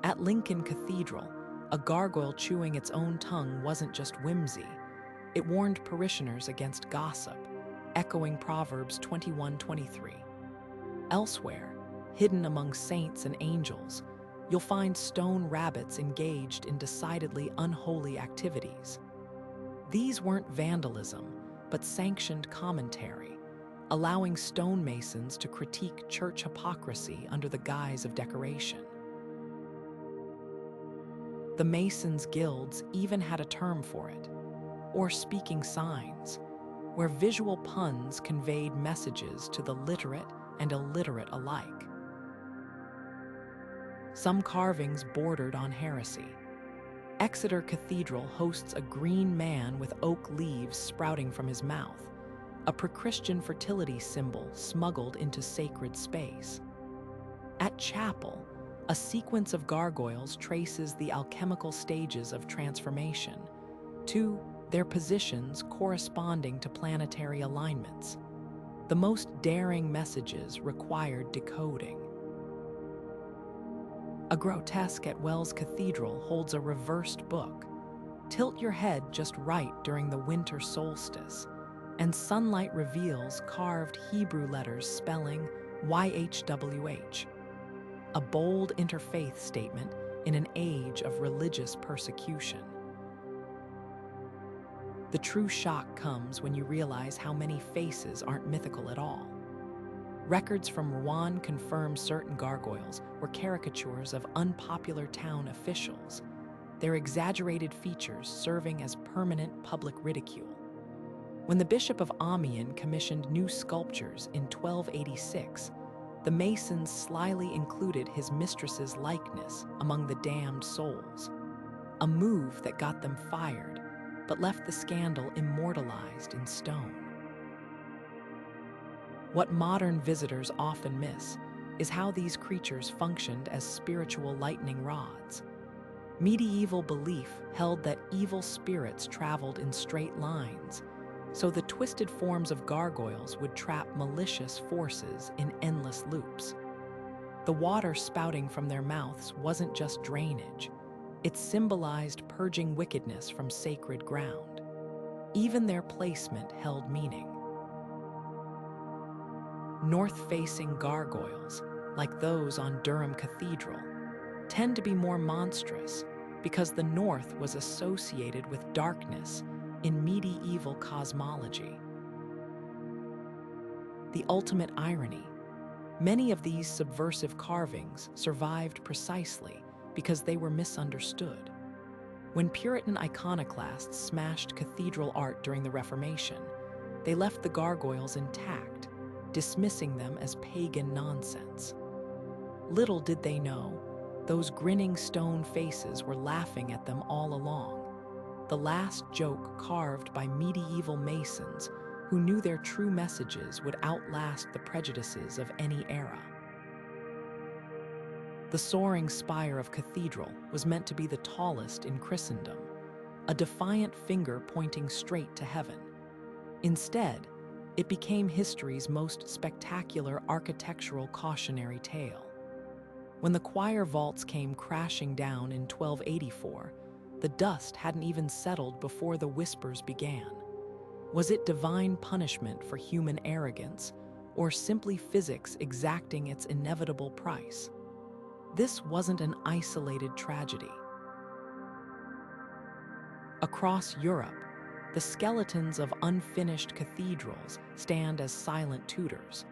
At Lincoln Cathedral, a gargoyle chewing its own tongue wasn't just whimsy, it warned parishioners against gossip, echoing Proverbs 21:23. Elsewhere, hidden among saints and angels, you'll find stone rabbits engaged in decidedly unholy activities. These weren't vandalism, but sanctioned commentary, allowing stonemasons to critique church hypocrisy under the guise of decoration. The Masons' guilds even had a term for it, or speaking signs, where visual puns conveyed messages to the literate and illiterate alike. Some carvings bordered on heresy. Exeter Cathedral hosts a green man with oak leaves sprouting from his mouth, a pre-Christian fertility symbol smuggled into sacred space. At Chapel, a sequence of gargoyles traces the alchemical stages of transformation, to their positions corresponding to planetary alignments. The most daring messages required decoding. A grotesque at Wells Cathedral holds a reversed book. Tilt your head just right during the winter solstice, and sunlight reveals carved Hebrew letters spelling YHWH, a bold interfaith statement in an age of religious persecution. The true shock comes when you realize how many faces aren't mythical at all. Records from Rouen confirm certain gargoyles were caricatures of unpopular town officials, their exaggerated features serving as permanent public ridicule. When the Bishop of Amiens commissioned new sculptures in 1286, the Masons slyly included his mistress's likeness among the damned souls, a move that got them fired, but left the scandal immortalized in stone. What modern visitors often miss is how these creatures functioned as spiritual lightning rods. Medieval belief held that evil spirits traveled in straight lines, so the twisted forms of gargoyles would trap malicious forces in endless loops. The water spouting from their mouths wasn't just drainage, it symbolized purging wickedness from sacred ground. Even their placement held meaning. North-facing gargoyles, like those on Durham Cathedral, tend to be more monstrous because the north was associated with darkness in medieval cosmology. The ultimate irony: many of these subversive carvings survived precisely because they were misunderstood. When Puritan iconoclasts smashed cathedral art during the Reformation, they left the gargoyles intact, dismissing them as pagan nonsense. Little did they know, those grinning stone faces were laughing at them all along, the last joke carved by medieval masons who knew their true messages would outlast the prejudices of any era. The soaring spire of Cathedral was meant to be the tallest in Christendom, a defiant finger pointing straight to heaven. Instead, it became history's most spectacular architectural cautionary tale. When the choir vaults came crashing down in 1284, the dust hadn't even settled before the whispers began. Was it divine punishment for human arrogance, or simply physics exacting its inevitable price? This wasn't an isolated tragedy. Across Europe, the skeletons of unfinished cathedrals stand as silent tutors,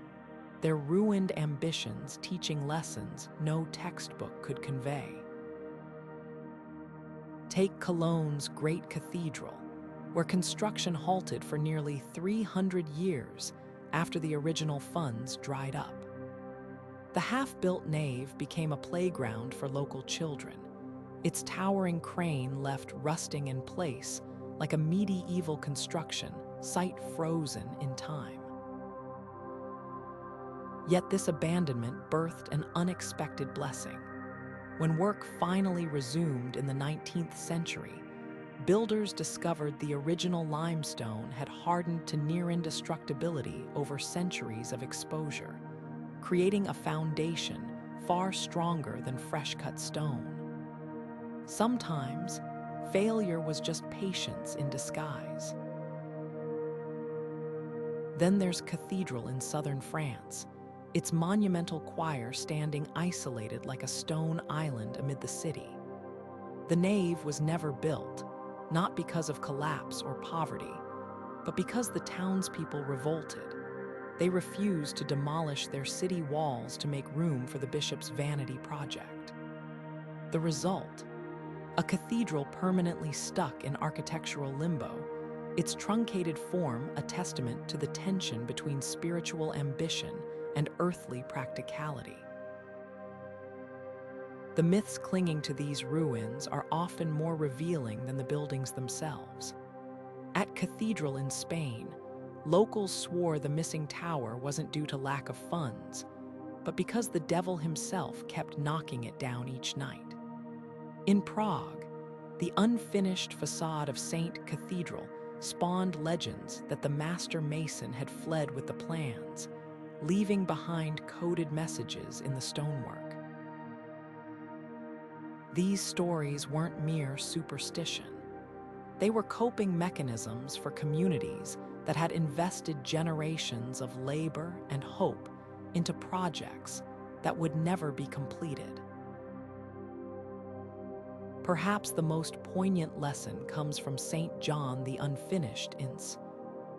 their ruined ambitions teaching lessons no textbook could convey. Take Cologne's Great Cathedral, where construction halted for nearly 300 years after the original funds dried up. The half-built nave became a playground for local children, its towering crane left rusting in place like a medieval construction site frozen in time. Yet this abandonment birthed an unexpected blessing. When work finally resumed in the 19th century, builders discovered the original limestone had hardened to near indestructibility over centuries of exposure, creating a foundation far stronger than fresh-cut stone. Sometimes, failure was just patience in disguise. Then there's Cathedral in southern France, its monumental choir standing isolated like a stone island amid the city. The nave was never built, not because of collapse or poverty, but because the townspeople revolted. They refused to demolish their city walls to make room for the bishop's vanity project. The result: a cathedral permanently stuck in architectural limbo, its truncated form a testament to the tension between spiritual ambition and earthly practicality. The myths clinging to these ruins are often more revealing than the buildings themselves. At Cathedral in Spain, locals swore the missing tower wasn't due to lack of funds, but because the devil himself kept knocking it down each night. In Prague, the unfinished facade of St. Cathedral spawned legends that the master mason had fled with the plans, leaving behind coded messages in the stonework. These stories weren't mere superstition. They were coping mechanisms for communities that had invested generations of labor and hope into projects that would never be completed. Perhaps the most poignant lesson comes from St. John the Unfinished Inns,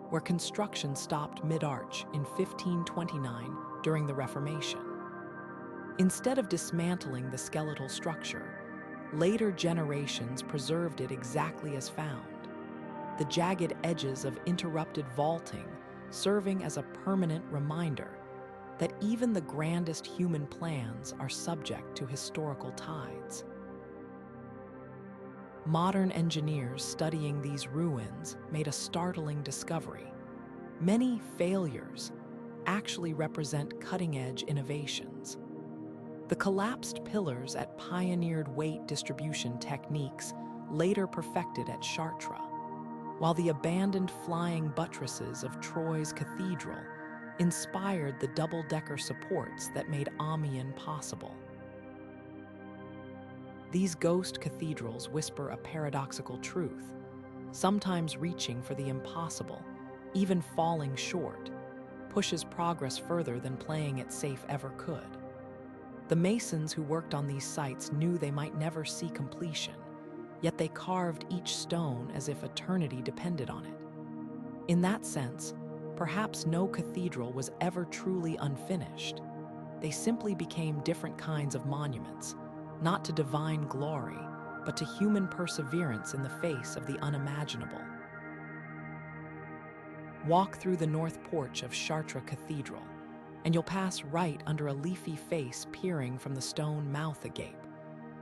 where construction stopped mid-arch in 1529 during the Reformation. Instead of dismantling the skeletal structure, later generations preserved it exactly as found, the jagged edges of interrupted vaulting serving as a permanent reminder that even the grandest human plans are subject to historical tides. Modern engineers studying these ruins made a startling discovery. Many failures actually represent cutting-edge innovations. The collapsed pillars at pioneered weight distribution techniques later perfected at Chartres, while the abandoned flying buttresses of Troyes Cathedral inspired the double-decker supports that made Amiens possible. These ghost cathedrals whisper a paradoxical truth, sometimes reaching for the impossible, even falling short, pushes progress further than playing it safe ever could. The masons who worked on these sites knew they might never see completion, yet they carved each stone as if eternity depended on it. In that sense, perhaps no cathedral was ever truly unfinished. They simply became different kinds of monuments, not to divine glory, but to human perseverance in the face of the unimaginable. Walk through the north porch of Chartres Cathedral, and you'll pass right under a leafy face peering from the stone mouth agape,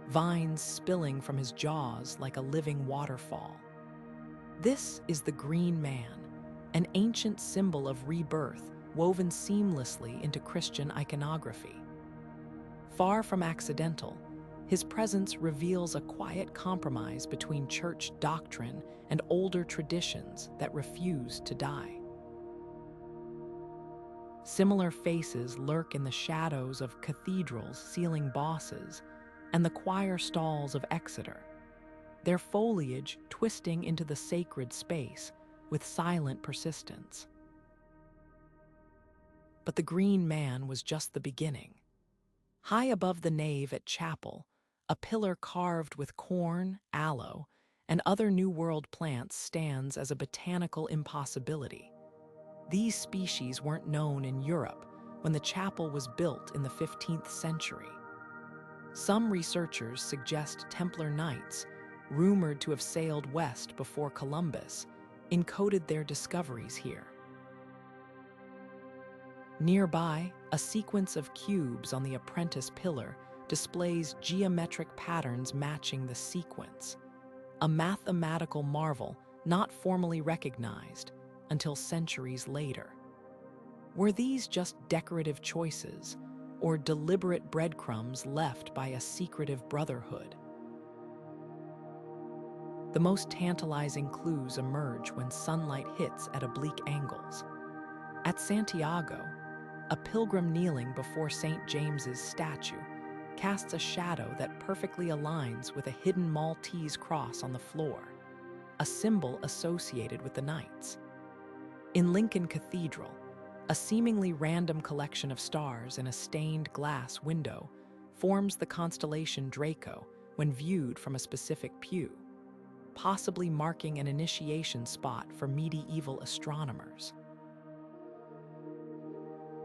vines spilling from his jaws like a living waterfall. This is the Green Man, an ancient symbol of rebirth woven seamlessly into Christian iconography. Far from accidental, his presence reveals a quiet compromise between church doctrine and older traditions that refuse to die. Similar faces lurk in the shadows of cathedrals' ceiling bosses and the choir stalls of Exeter, their foliage twisting into the sacred space with silent persistence. But the Green Man was just the beginning. High above the nave at chapel, a pillar carved with corn, aloe, and other New World plants stands as a botanical impossibility. These species weren't known in Europe when the chapel was built in the 15th century. Some researchers suggest Templar knights, rumored to have sailed west before Columbus, encoded their discoveries here. Nearby, a sequence of cubes on the apprentice pillar displays geometric patterns matching the sequence, a mathematical marvel not formally recognized until centuries later. Were these just decorative choices, or deliberate breadcrumbs left by a secretive brotherhood? The most tantalizing clues emerge when sunlight hits at oblique angles. At Santiago, a pilgrim kneeling before St. James's statue casts a shadow that perfectly aligns with a hidden Maltese cross on the floor, a symbol associated with the knights. In Lincoln Cathedral, a seemingly random collection of stars in a stained glass window forms the constellation Draco when viewed from a specific pew, possibly marking an initiation spot for medieval astronomers.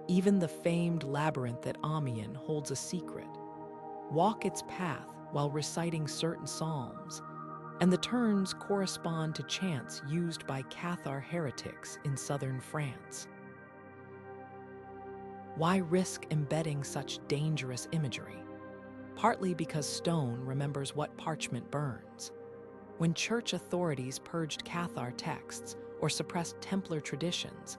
Even the famed labyrinth at Amiens holds a secret. Walk its path while reciting certain psalms, and the turns correspond to chants used by Cathar heretics in southern France. Why risk embedding such dangerous imagery? Partly because stone remembers what parchment burns. When church authorities purged Cathar texts or suppressed Templar traditions,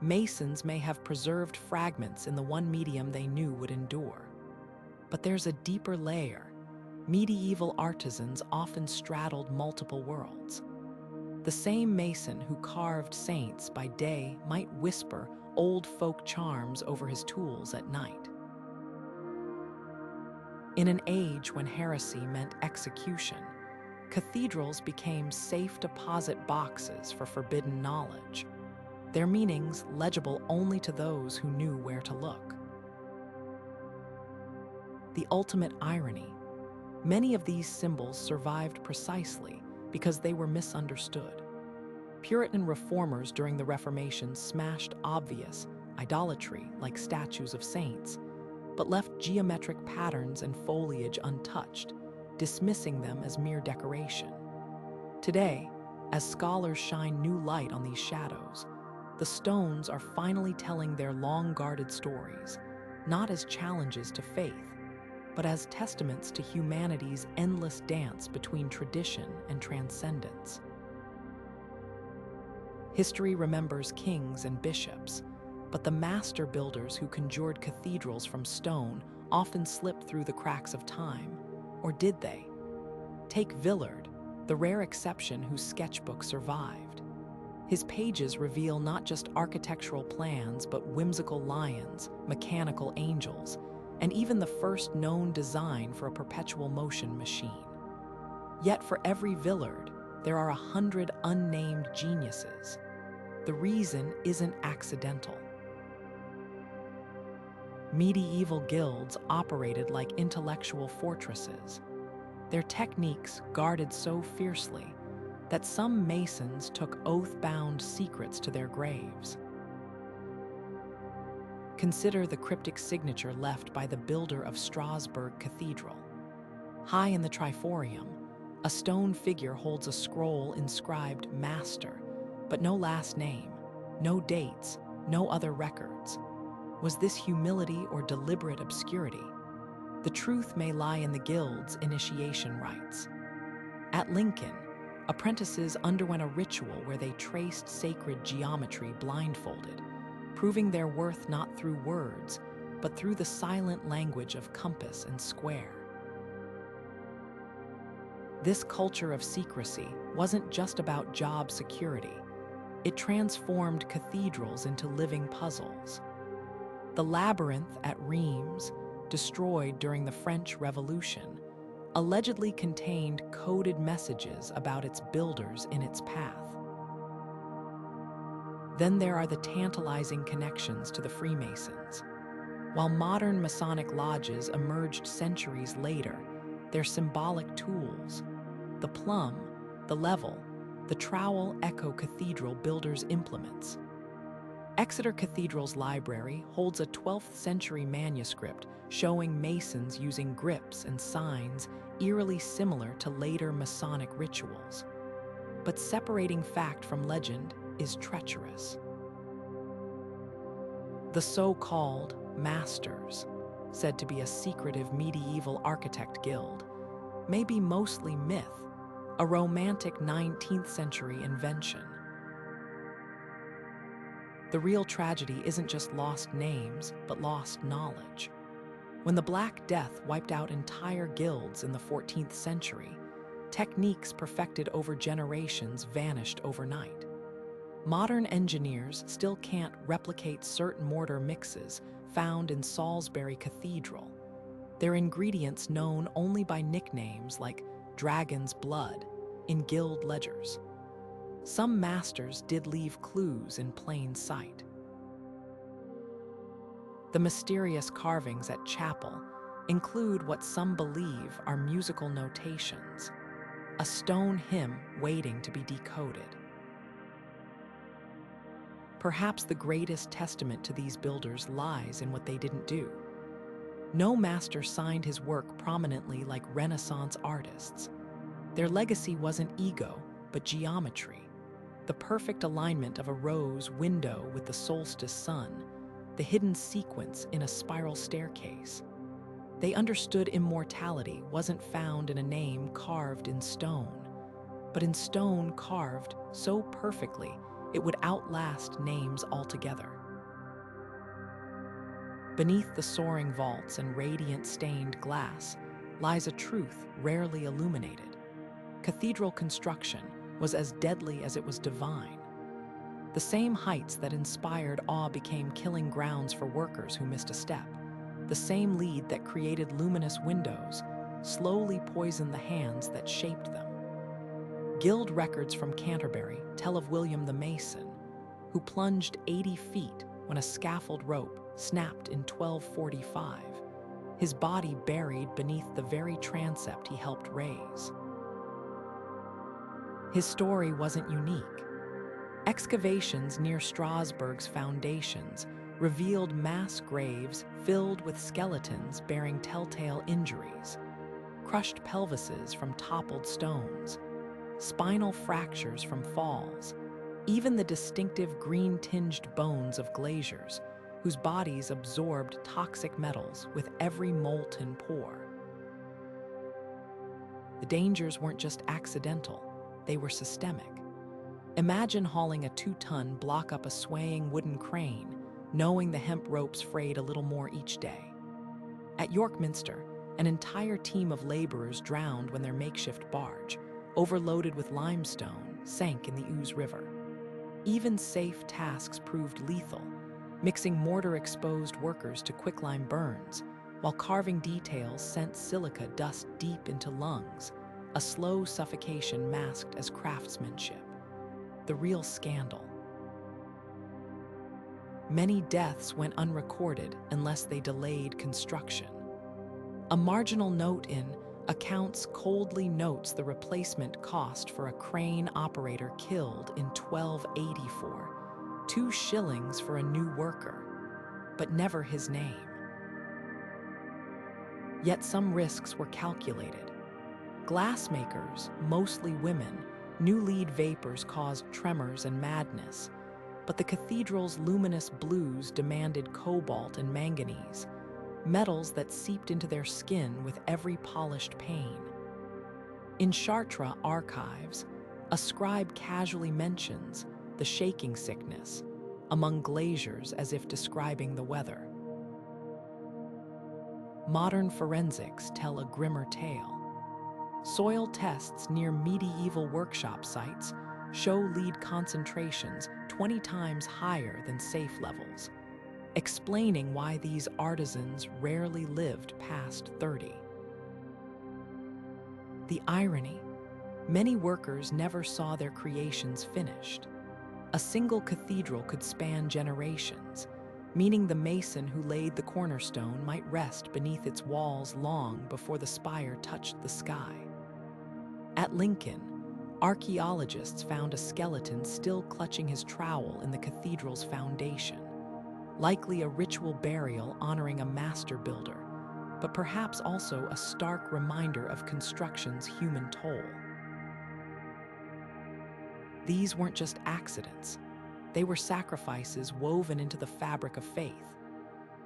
Masons may have preserved fragments in the one medium they knew would endure. But there's a deeper layer. Medieval artisans often straddled multiple worlds. The same mason who carved saints by day might whisper old folk charms over his tools at night. In an age when heresy meant execution, cathedrals became safe deposit boxes for forbidden knowledge, their meanings legible only to those who knew where to look. The ultimate irony: many of these symbols survived precisely because they were misunderstood. Puritan reformers during the Reformation smashed obvious idolatry like statues of saints, but left geometric patterns and foliage untouched, dismissing them as mere decoration. Today, as scholars shine new light on these shadows, the stones are finally telling their long-guarded stories, not as challenges to faith, but as testaments to humanity's endless dance between tradition and transcendence. History remembers kings and bishops, but the master builders who conjured cathedrals from stone often slipped through the cracks of time. Or did they? Take Villard, the rare exception whose sketchbook survived. His pages reveal not just architectural plans, but whimsical lions, mechanical angels, and even the first known design for a perpetual motion machine. Yet for every Villard, there are 100 unnamed geniuses. The reason isn't accidental. medieval guilds operated like intellectual fortresses, their techniques guarded so fiercely that some masons took oath-bound secrets to their graves. Consider the cryptic signature left by the builder of Strasbourg Cathedral. High in the triforium, a stone figure holds a scroll inscribed Master, but no last name, no dates, no other records. Was this humility or deliberate obscurity? The truth may lie in the guild's initiation rites. At Lincoln, apprentices underwent a ritual where they traced sacred geometry blindfolded, proving their worth not through words, but through the silent language of compass and square. This culture of secrecy wasn't just about job security. It transformed cathedrals into living puzzles. The labyrinth at Reims, destroyed during the French Revolution, allegedly contained coded messages about its builders in its path. Then there are the tantalizing connections to the Freemasons. While modern Masonic lodges emerged centuries later, their symbolic tools, the plumb, the level, the trowel echo cathedral builders' implements. Exeter Cathedral's library holds a 12th century manuscript showing Masons using grips and signs eerily similar to later Masonic rituals. But separating fact from legend is treacherous. The so-called Masters, said to be a secretive medieval architect guild, may be mostly myth, a romantic 19th century invention. The real tragedy isn't just lost names, but lost knowledge. When the Black Death wiped out entire guilds in the 14th century, techniques perfected over generations vanished overnight. Modern engineers still can't replicate certain mortar mixes found in Salisbury Cathedral, their ingredients known only by nicknames like Dragon's Blood in guild ledgers. Some masters did leave clues in plain sight. The mysterious carvings at chapel include what some believe are musical notations, a stone hymn waiting to be decoded. Perhaps the greatest testament to these builders lies in what they didn't do. No master signed his work prominently like Renaissance artists. Their legacy wasn't ego, but geometry. The perfect alignment of a rose window with the solstice sun, the hidden sequence in a spiral staircase. They understood immortality wasn't found in a name carved in stone, but in stone carved so perfectly it would outlast names altogether. Beneath the soaring vaults and radiant stained glass lies a truth rarely illuminated. Cathedral construction was as deadly as it was divine. The same heights that inspired awe became killing grounds for workers who missed a step. The same lead that created luminous windows slowly poisoned the hands that shaped them. Guild records from Canterbury tell of William the Mason, who plunged 80 feet when a scaffold rope snapped in 1245, his body buried beneath the very transept he helped raise. His story wasn't unique. Excavations near Strasbourg's foundations revealed mass graves filled with skeletons bearing telltale injuries, crushed pelvises from toppled stones, spinal fractures from falls, even the distinctive green-tinged bones of glaziers, whose bodies absorbed toxic metals with every molten pore. The dangers weren't just accidental, they were systemic. Imagine hauling a 2-ton block up a swaying wooden crane, knowing the hemp ropes frayed a little more each day. At York Minster, an entire team of laborers drowned when their makeshift barge, overloaded with limestone, sank in the Ouse River. Even safe tasks proved lethal, mixing mortar-exposed workers to quicklime burns, while carving details sent silica dust deep into lungs, a slow suffocation masked as craftsmanship. The real scandal. many deaths went unrecorded unless they delayed construction. A marginal note in accounts coldly notes the replacement cost for a crane operator killed in 1284, 2 shillings for a new worker, but never his name. Yet some risks were calculated. Glassmakers, mostly women, knew lead vapors caused tremors and madness, but the cathedral's luminous blues demanded cobalt and manganese, metals that seeped into their skin with every polished pane. In Chartres archives, a scribe casually mentions the shaking sickness among glaziers as if describing the weather. Modern forensics tell a grimmer tale. Soil tests near medieval workshop sites show lead concentrations 20 times higher than safe levels, explaining why these artisans rarely lived past 30. The irony: many workers never saw their creations finished. A single cathedral could span generations, meaning the mason who laid the cornerstone might rest beneath its walls long before the spire touched the sky. At Lincoln, archaeologists found a skeleton still clutching his trowel in the cathedral's foundation, likely a ritual burial honoring a master builder, but perhaps also a stark reminder of construction's human toll. These weren't just accidents. They were sacrifices woven into the fabric of faith.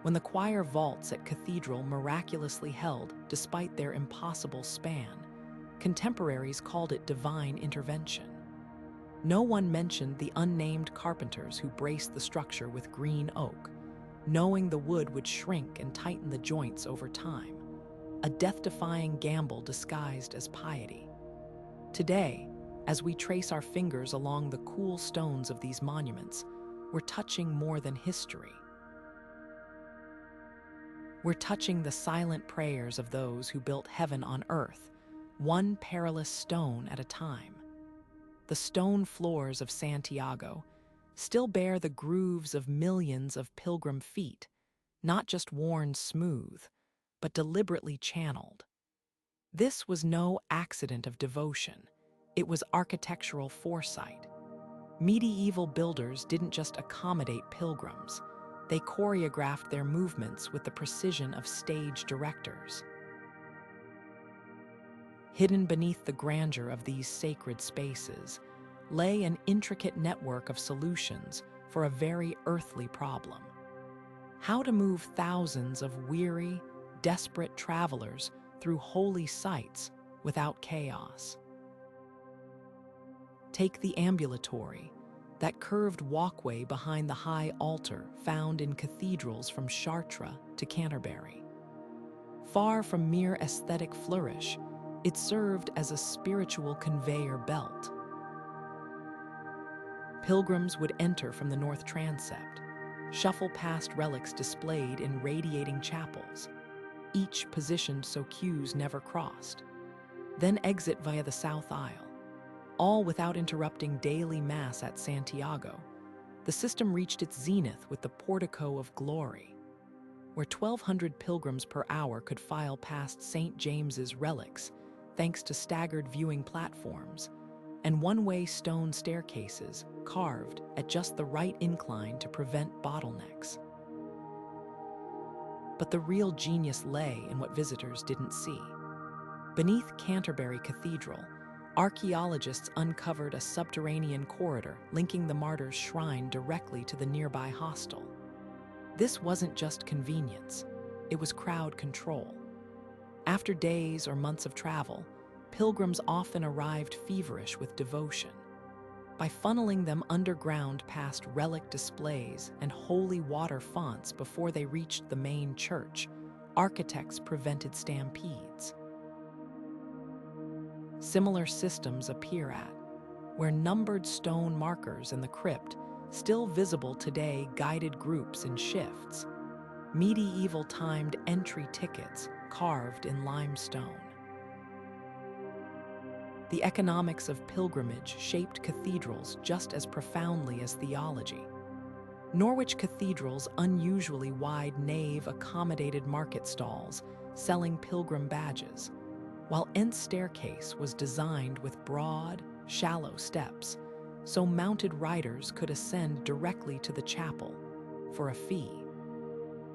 When the choir vaults at Cathedral miraculously held despite their impossible span, contemporaries called it divine intervention. No one mentioned the unnamed carpenters who braced the structure with green oak, knowing the wood would shrink and tighten the joints over time, a death-defying gamble disguised as piety. Today, as we trace our fingers along the cool stones of these monuments, we're touching more than history. We're touching the silent prayers of those who built heaven on earth, one perilous stone at a time. The stone floors of Santiago still bear the grooves of millions of pilgrim feet, not just worn smooth, but deliberately channeled. This was no accident of devotion. It was architectural foresight. Medieval builders didn't just accommodate pilgrims. They choreographed their movements with the precision of stage directors. Hidden beneath the grandeur of these sacred spaces lay an intricate network of solutions for a very earthly problem: how to move thousands of weary, desperate travelers through holy sites without chaos. Take the ambulatory, that curved walkway behind the high altar found in cathedrals from Chartres to Canterbury. Far from mere aesthetic flourish, it served as a spiritual conveyor belt. Pilgrims would enter from the north transept, shuffle past relics displayed in radiating chapels, each positioned so queues never crossed, then exit via the south aisle, all without interrupting daily mass at Santiago. The system reached its zenith with the Portico of Glory, where 1,200 pilgrims per hour could file past St. James's relics thanks to staggered viewing platforms and one-way stone staircases carved at just the right incline to prevent bottlenecks. But the real genius lay in what visitors didn't see. Beneath Canterbury Cathedral, archaeologists uncovered a subterranean corridor linking the martyr's shrine directly to the nearby hostel. This wasn't just convenience, it was crowd control. After days or months of travel, pilgrims often arrived feverish with devotion. By funneling them underground past relic displays and holy water fonts before they reached the main church, architects prevented stampedes. Similar systems appear at where numbered stone markers in the crypt, still visible today, guided groups in shifts, medieval timed entry tickets carved in limestone. The economics of pilgrimage shaped cathedrals just as profoundly as theology. Norwich Cathedral's unusually wide nave accommodated market stalls selling pilgrim badges, while Ent's staircase was designed with broad, shallow steps, so mounted riders could ascend directly to the chapel for a fee.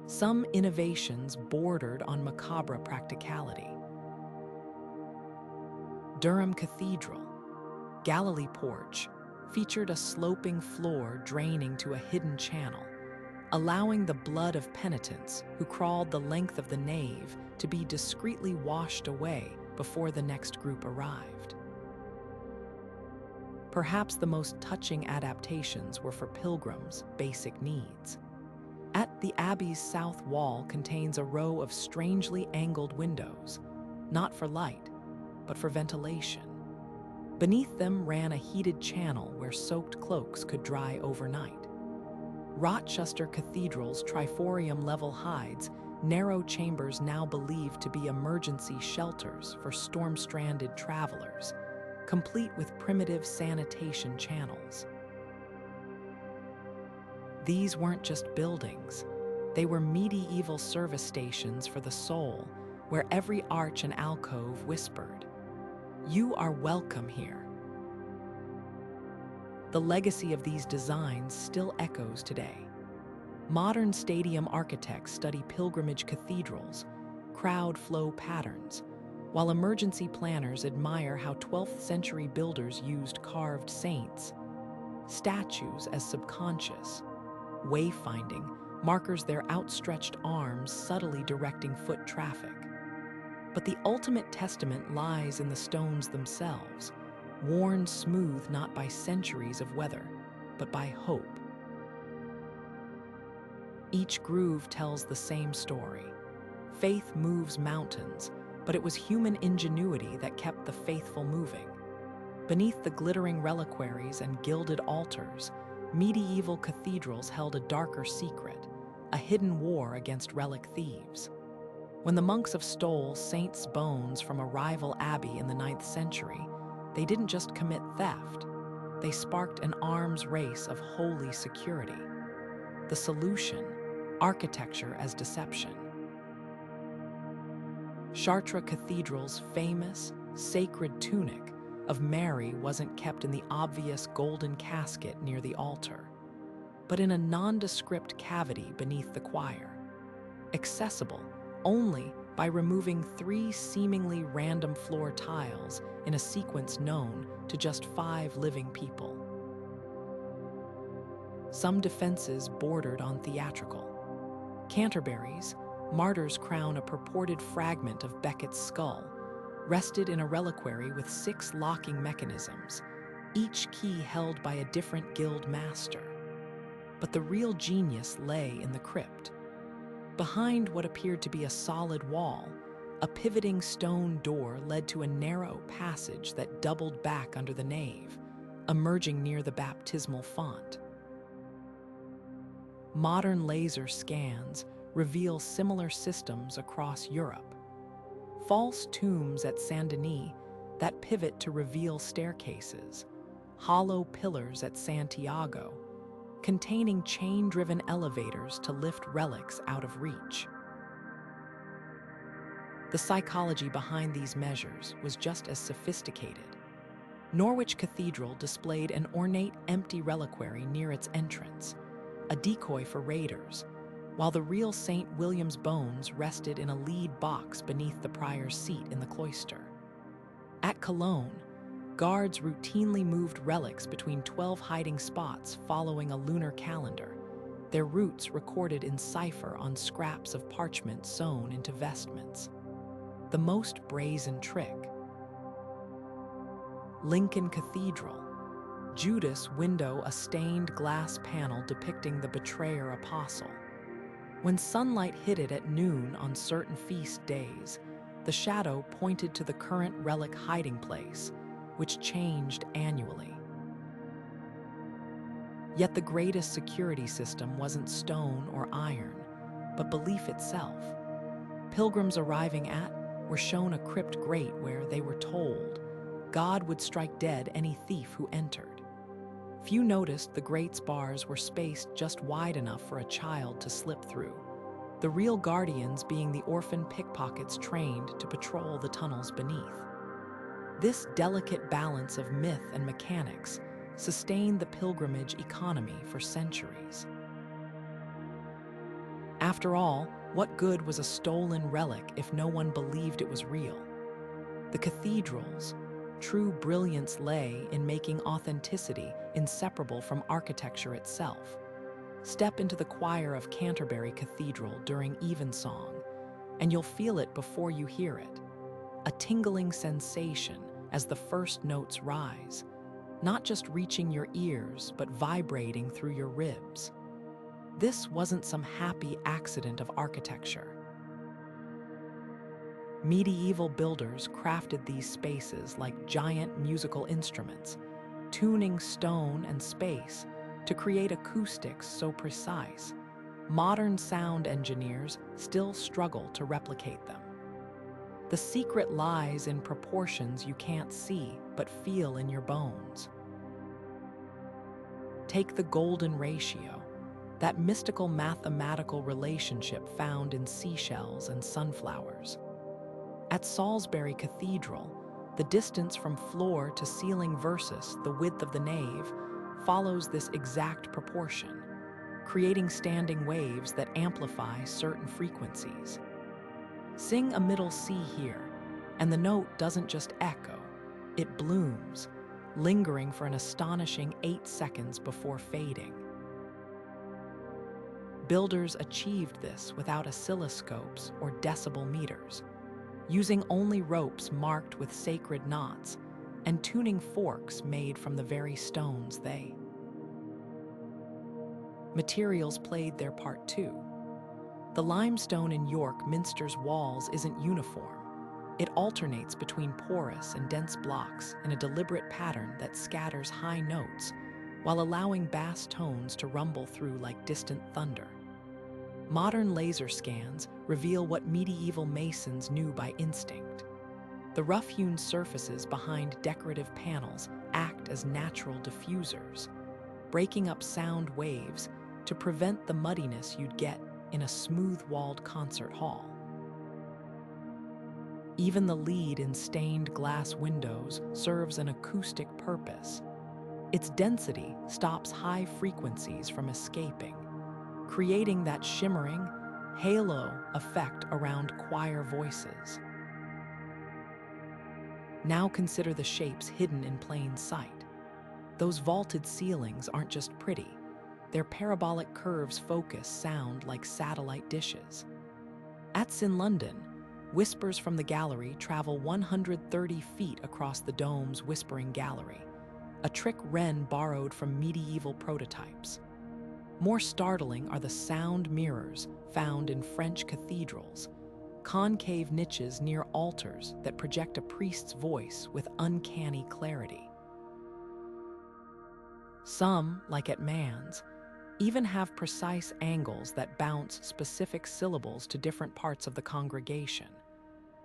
Some innovations bordered on macabre practicality. Durham Cathedral, Galilee Porch, featured a sloping floor draining to a hidden channel, allowing the blood of penitents who crawled the length of the nave to be discreetly washed away before the next group arrived. Perhaps the most touching adaptations were for pilgrims' basic needs. At the abbey's south wall contains a row of strangely angled windows, not for light, but for ventilation. Beneath them ran a heated channel where soaked cloaks could dry overnight. Rochester Cathedral's triforium-level hides narrow chambers now believed to be emergency shelters for storm-stranded travelers, complete with primitive sanitation channels. These weren't just buildings. They were medieval service stations for the soul, where every arch and alcove whispered, "You are welcome here." The legacy of these designs still echoes today. Modern stadium architects study pilgrimage cathedrals, crowd flow patterns, while emergency planners admire how 12th century builders used carved saints, statues as subconscious, wayfinding markers their outstretched arms subtly directing foot traffic. But the ultimate testament lies in the stones themselves, worn smooth not by centuries of weather, but by hope. Each groove tells the same story. Faith moves mountains, but it was human ingenuity that kept the faithful moving. Beneath the glittering reliquaries and gilded altars, medieval cathedrals held a darker secret, a hidden war against relic thieves. When the monks stole saints' bones from a rival abbey in the 9th century, they didn't just commit theft, they sparked an arms race of holy security. The solution: architecture as deception. Chartres Cathedral's famous, sacred tunic of Mary wasn't kept in the obvious golden casket near the altar, but in a nondescript cavity beneath the choir, accessible only by removing 3 seemingly random floor tiles in a sequence known to just 5 living people. Some defenses bordered on theatrical. Canterbury's Martyr's Crown, a purported fragment of Becket's skull, rested in a reliquary with 6 locking mechanisms, each key held by a different guild master. But the real genius lay in the crypt. Behind what appeared to be a solid wall, a pivoting stone door led to a narrow passage that doubled back under the nave, emerging near the baptismal font. Modern laser scans reveal similar systems across Europe. False tombs at Saint-Denis that pivot to reveal staircases, hollow pillars at Santiago, containing chain-driven elevators to lift relics out of reach. The psychology behind these measures was just as sophisticated. Norwich Cathedral displayed an ornate empty reliquary near its entrance, a decoy for raiders, while the real St. William's bones rested in a lead box beneath the prior's seat in the cloister. At Cologne, guards routinely moved relics between 12 hiding spots following a lunar calendar, their routes recorded in cipher on scraps of parchment sewn into vestments. The most brazen trick. Lincoln Cathedral. Judas window, a stained glass panel depicting the betrayer apostle. When sunlight hit it at noon on certain feast days, the shadow pointed to the current relic hiding place, which changed annually. Yet the greatest security system wasn't stone or iron, but belief itself. Pilgrims arriving at were shown a crypt grate where they were told God would strike dead any thief who entered. Few noticed the grate's bars were spaced just wide enough for a child to slip through, the real guardians being the orphan pickpockets trained to patrol the tunnels beneath. This delicate balance of myth and mechanics sustained the pilgrimage economy for centuries. After all, what good was a stolen relic if no one believed it was real? The cathedral's true brilliance lay in making authenticity inseparable from architecture itself. Step into the choir of Canterbury Cathedral during evensong, and you'll feel it before you hear it. A tingling sensation as the first notes rise, not just reaching your ears, but vibrating through your ribs. This wasn't some happy accident of architecture. Medieval builders crafted these spaces like giant musical instruments, tuning stone and space to create acoustics so precise, modern sound engineers still struggle to replicate them. The secret lies in proportions you can't see but feel in your bones. Take the golden ratio, that mystical mathematical relationship found in seashells and sunflowers. At Salisbury Cathedral, the distance from floor to ceiling versus the width of the nave follows this exact proportion, creating standing waves that amplify certain frequencies. Sing a middle C here, and the note doesn't just echo, it blooms, lingering for an astonishing 8 seconds before fading. Builders achieved this without oscilloscopes or decibel meters, using only ropes marked with sacred knots and tuning forks made from the very stones they. Materials played their part too. The limestone in York Minster's walls isn't uniform. It alternates between porous and dense blocks in a deliberate pattern that scatters high notes while allowing bass tones to rumble through like distant thunder. Modern laser scans reveal what medieval masons knew by instinct. The rough-hewn surfaces behind decorative panels act as natural diffusers, breaking up sound waves to prevent the muddiness you'd get in a smooth-walled concert hall. Even the lead in stained glass windows serves an acoustic purpose. Its density stops high frequencies from escaping, creating that shimmering halo effect around choir voices. Now consider the shapes hidden in plain sight. Those vaulted ceilings aren't just pretty. Their parabolic curves focus sound like satellite dishes. At St. London, whispers from the gallery travel 130 feet across the dome's whispering gallery, a trick Wren borrowed from medieval prototypes. More startling are the sound mirrors found in French cathedrals, concave niches near altars that project a priest's voice with uncanny clarity. Some, like at Mans, even have precise angles that bounce specific syllables to different parts of the congregation,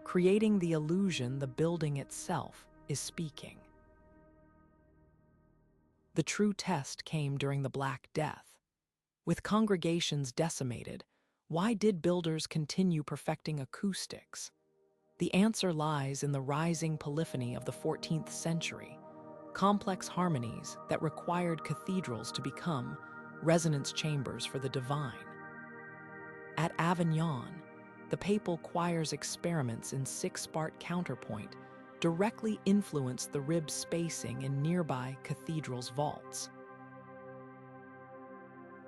creating the illusion the building itself is speaking. The true test came during the Black Death. With congregations decimated, why did builders continue perfecting acoustics? The answer lies in the rising polyphony of the 14th century, complex harmonies that required cathedrals to become resonance chambers for the divine. At Avignon, the papal choir's experiments in six-part counterpoint directly influenced the rib spacing in nearby cathedrals' vaults.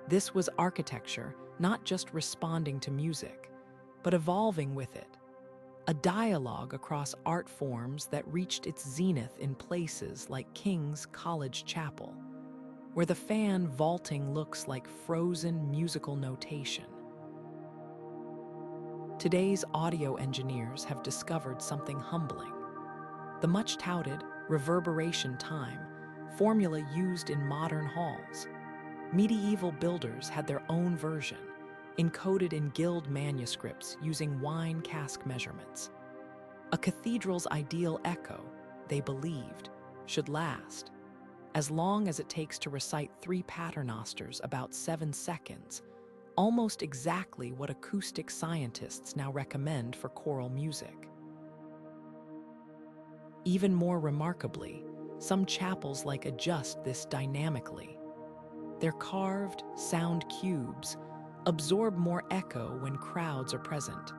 This was architecture not just responding to music, but evolving with it, a dialogue across art forms that reached its zenith in places like King's College Chapel, where the fan vaulting looks like frozen musical notation. Today's audio engineers have discovered something humbling. The much-touted reverberation time formula used in modern halls. Medieval builders had their own version, encoded in guild manuscripts using wine cask measurements. A cathedral's ideal echo, they believed, should last. as long as it takes to recite 3 paternosters about 7 seconds, almost exactly what acoustic scientists now recommend for choral music. Even more remarkably, some chapels adjust this dynamically. Their carved sound cubes absorb more echo when crowds are present,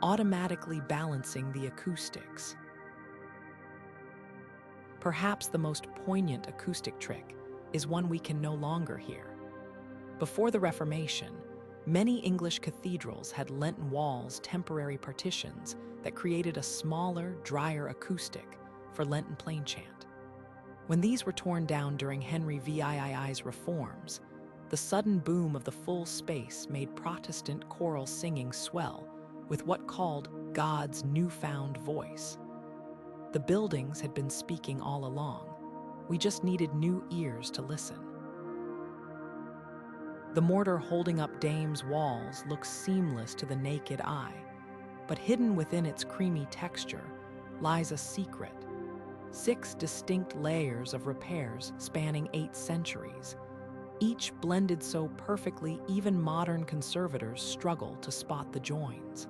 automatically balancing the acoustics. Perhaps the most poignant acoustic trick is one we can no longer hear. Before the Reformation, many English cathedrals had Lenten walls, temporary partitions that created a smaller, drier acoustic for Lenten plain chant. When these were torn down during Henry VII's reforms, the sudden boom of the full space made Protestant choral singing swell with what called God's newfound voice. The buildings had been speaking all along. We just needed new ears to listen. The mortar holding up Dame's walls looks seamless to the naked eye, but hidden within its creamy texture lies a secret. 6 distinct layers of repairs spanning 8 centuries, each blended so perfectly even modern conservators struggle to spot the joins.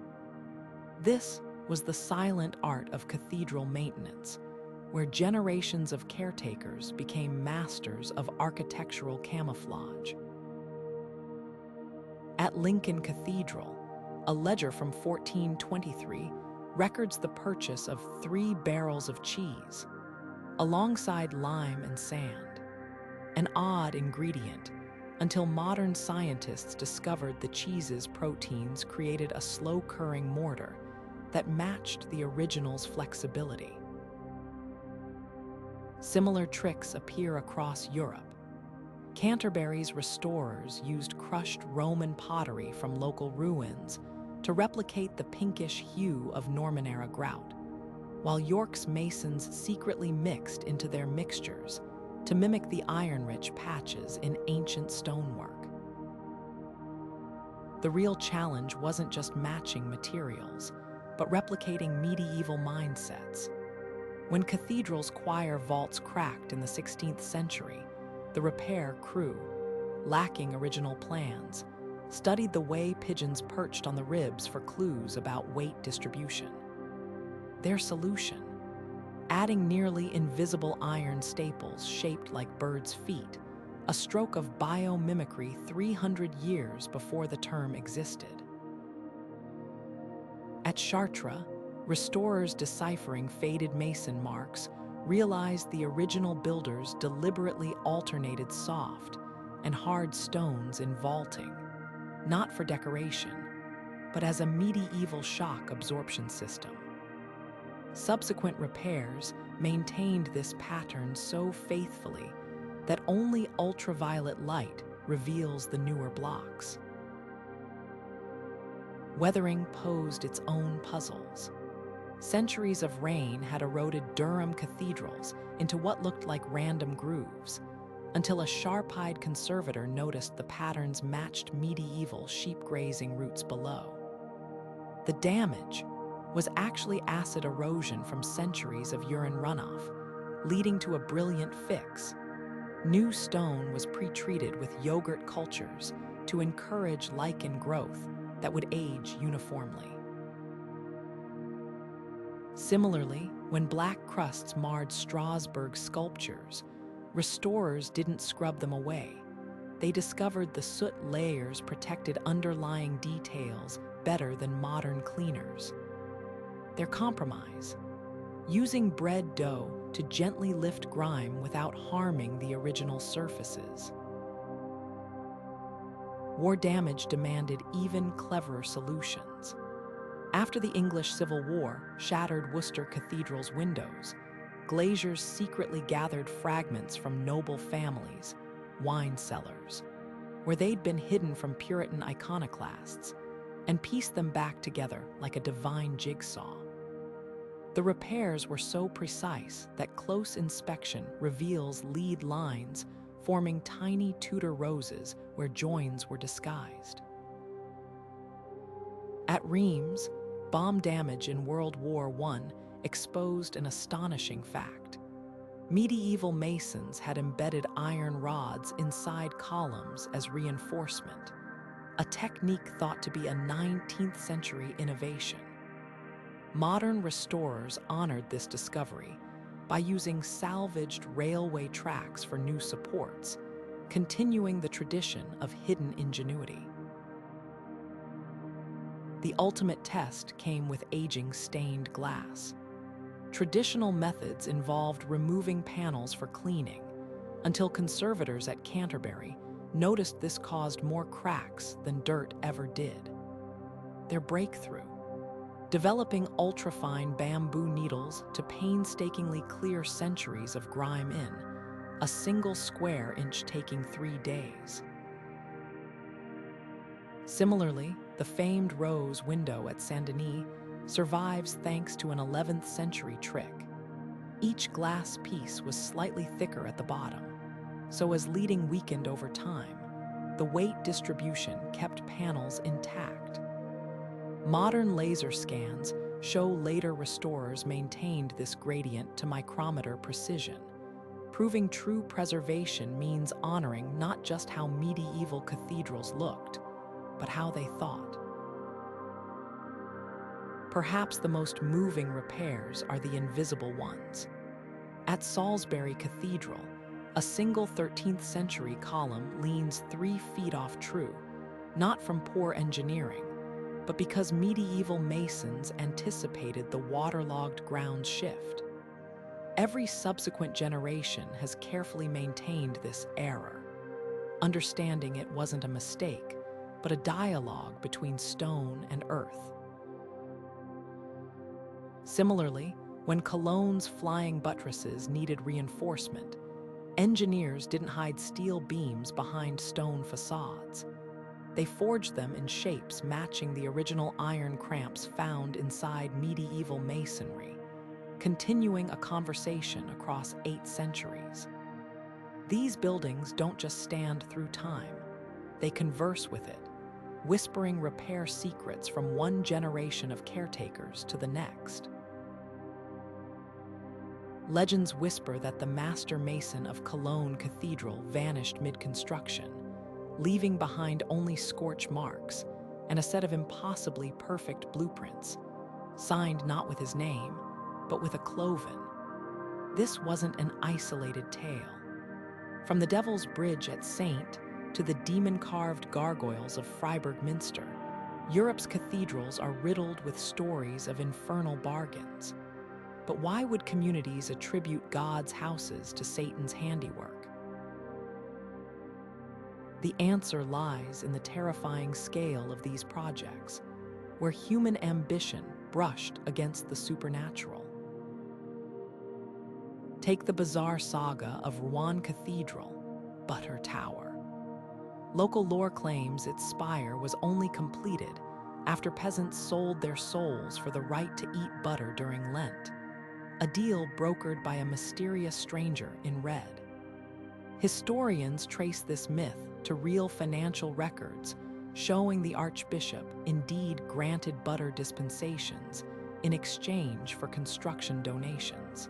This was the silent art of cathedral maintenance, where generations of caretakers became masters of architectural camouflage. At Lincoln Cathedral, a ledger from 1423 records the purchase of 3 barrels of cheese, alongside lime and sand, an odd ingredient until modern scientists discovered the cheese's proteins created a slow-curing mortar that matched the original's flexibility. Similar tricks appear across Europe. Canterbury's restorers used crushed Roman pottery from local ruins to replicate the pinkish hue of Norman-era grout, while York's masons secretly mixed into their mixtures to mimic the iron-rich patches in ancient stonework. The real challenge wasn't just matching materials, but replicating medieval mindsets. When cathedrals' choir vaults cracked in the 16th century, the repair crew, lacking original plans, studied the way pigeons perched on the ribs for clues about weight distribution. Their solution: adding nearly invisible iron staples shaped like birds' feet, a stroke of biomimicry 300 years before the term existed. At Chartres, restorers deciphering faded mason marks realized the original builders deliberately alternated soft and hard stones in vaulting, not for decoration, but as a medieval shock absorption system. Subsequent repairs maintained this pattern so faithfully that only ultraviolet light reveals the newer blocks. Weathering posed its own puzzles. Centuries of rain had eroded Durham cathedrals into what looked like random grooves, until a sharp-eyed conservator noticed the patterns matched medieval sheep-grazing routes below. The damage was actually acid erosion from centuries of urine runoff, leading to a brilliant fix. New stone was pre-treated with yogurt cultures to encourage lichen growth that would age uniformly. Similarly, when black crusts marred Strasbourg sculptures, restorers didn't scrub them away. They discovered the soot layers protected underlying details better than modern cleaners. Their compromise: using bread dough to gently lift grime without harming the original surfaces. War damage demanded even cleverer solutions. After the English Civil War shattered Worcester Cathedral's windows, glaziers secretly gathered fragments from noble families, wine cellars, where they'd been hidden from Puritan iconoclasts, and pieced them back together like a divine jigsaw. The repairs were so precise that close inspection reveals lead lines forming tiny Tudor roses where joins were disguised. At Reims, bomb damage in World War I exposed an astonishing fact. Medieval masons had embedded iron rods inside columns as reinforcement, a technique thought to be a 19th century innovation. Modern restorers honored this discovery by using salvaged railway tracks for new supports, continuing the tradition of hidden ingenuity. The ultimate test came with aging stained glass. Traditional methods involved removing panels for cleaning, until conservators at Canterbury noticed this caused more cracks than dirt ever did. Their breakthrough: developing ultrafine bamboo needles to painstakingly clear centuries of grime in, a single square inch taking 3 days. Similarly, the famed rose window at Saint-Denis survives thanks to an 11th century trick. Each glass piece was slightly thicker at the bottom, so as leading weakened over time, the weight distribution kept panels intact. Modern laser scans show later restorers maintained this gradient to micrometer precision, proving true preservation means honoring not just how medieval cathedrals looked, but how they thought. Perhaps the most moving repairs are the invisible ones. At Salisbury Cathedral, a single 13th century column leans 3 feet off true, not from poor engineering, but because medieval masons anticipated the waterlogged ground shift. Every subsequent generation has carefully maintained this error, understanding it wasn't a mistake, but a dialogue between stone and earth. Similarly, when Cologne's flying buttresses needed reinforcement, engineers didn't hide steel beams behind stone facades. They forged them in shapes matching the original iron cramps found inside medieval masonry, continuing a conversation across 8 centuries. These buildings don't just stand through time, they converse with it, whispering repair secrets from one generation of caretakers to the next. Legends whisper that the master mason of Cologne Cathedral vanished mid-construction, leaving behind only scorch marks and a set of impossibly perfect blueprints, signed not with his name, but with a cloven. This wasn't an isolated tale. From the Devil's Bridge at Saint to the demon-carved gargoyles of Freiburg Minster, Europe's cathedrals are riddled with stories of infernal bargains. But why would communities attribute God's houses to Satan's handiwork? The answer lies in the terrifying scale of these projects, where human ambition brushed against the supernatural. Take the bizarre saga of Rouen Cathedral, Butter Tower. Local lore claims its spire was only completed after peasants sold their souls for the right to eat butter during Lent, a deal brokered by a mysterious stranger in red. Historians trace this myth to real financial records, showing the archbishop indeed granted butter dispensations in exchange for construction donations.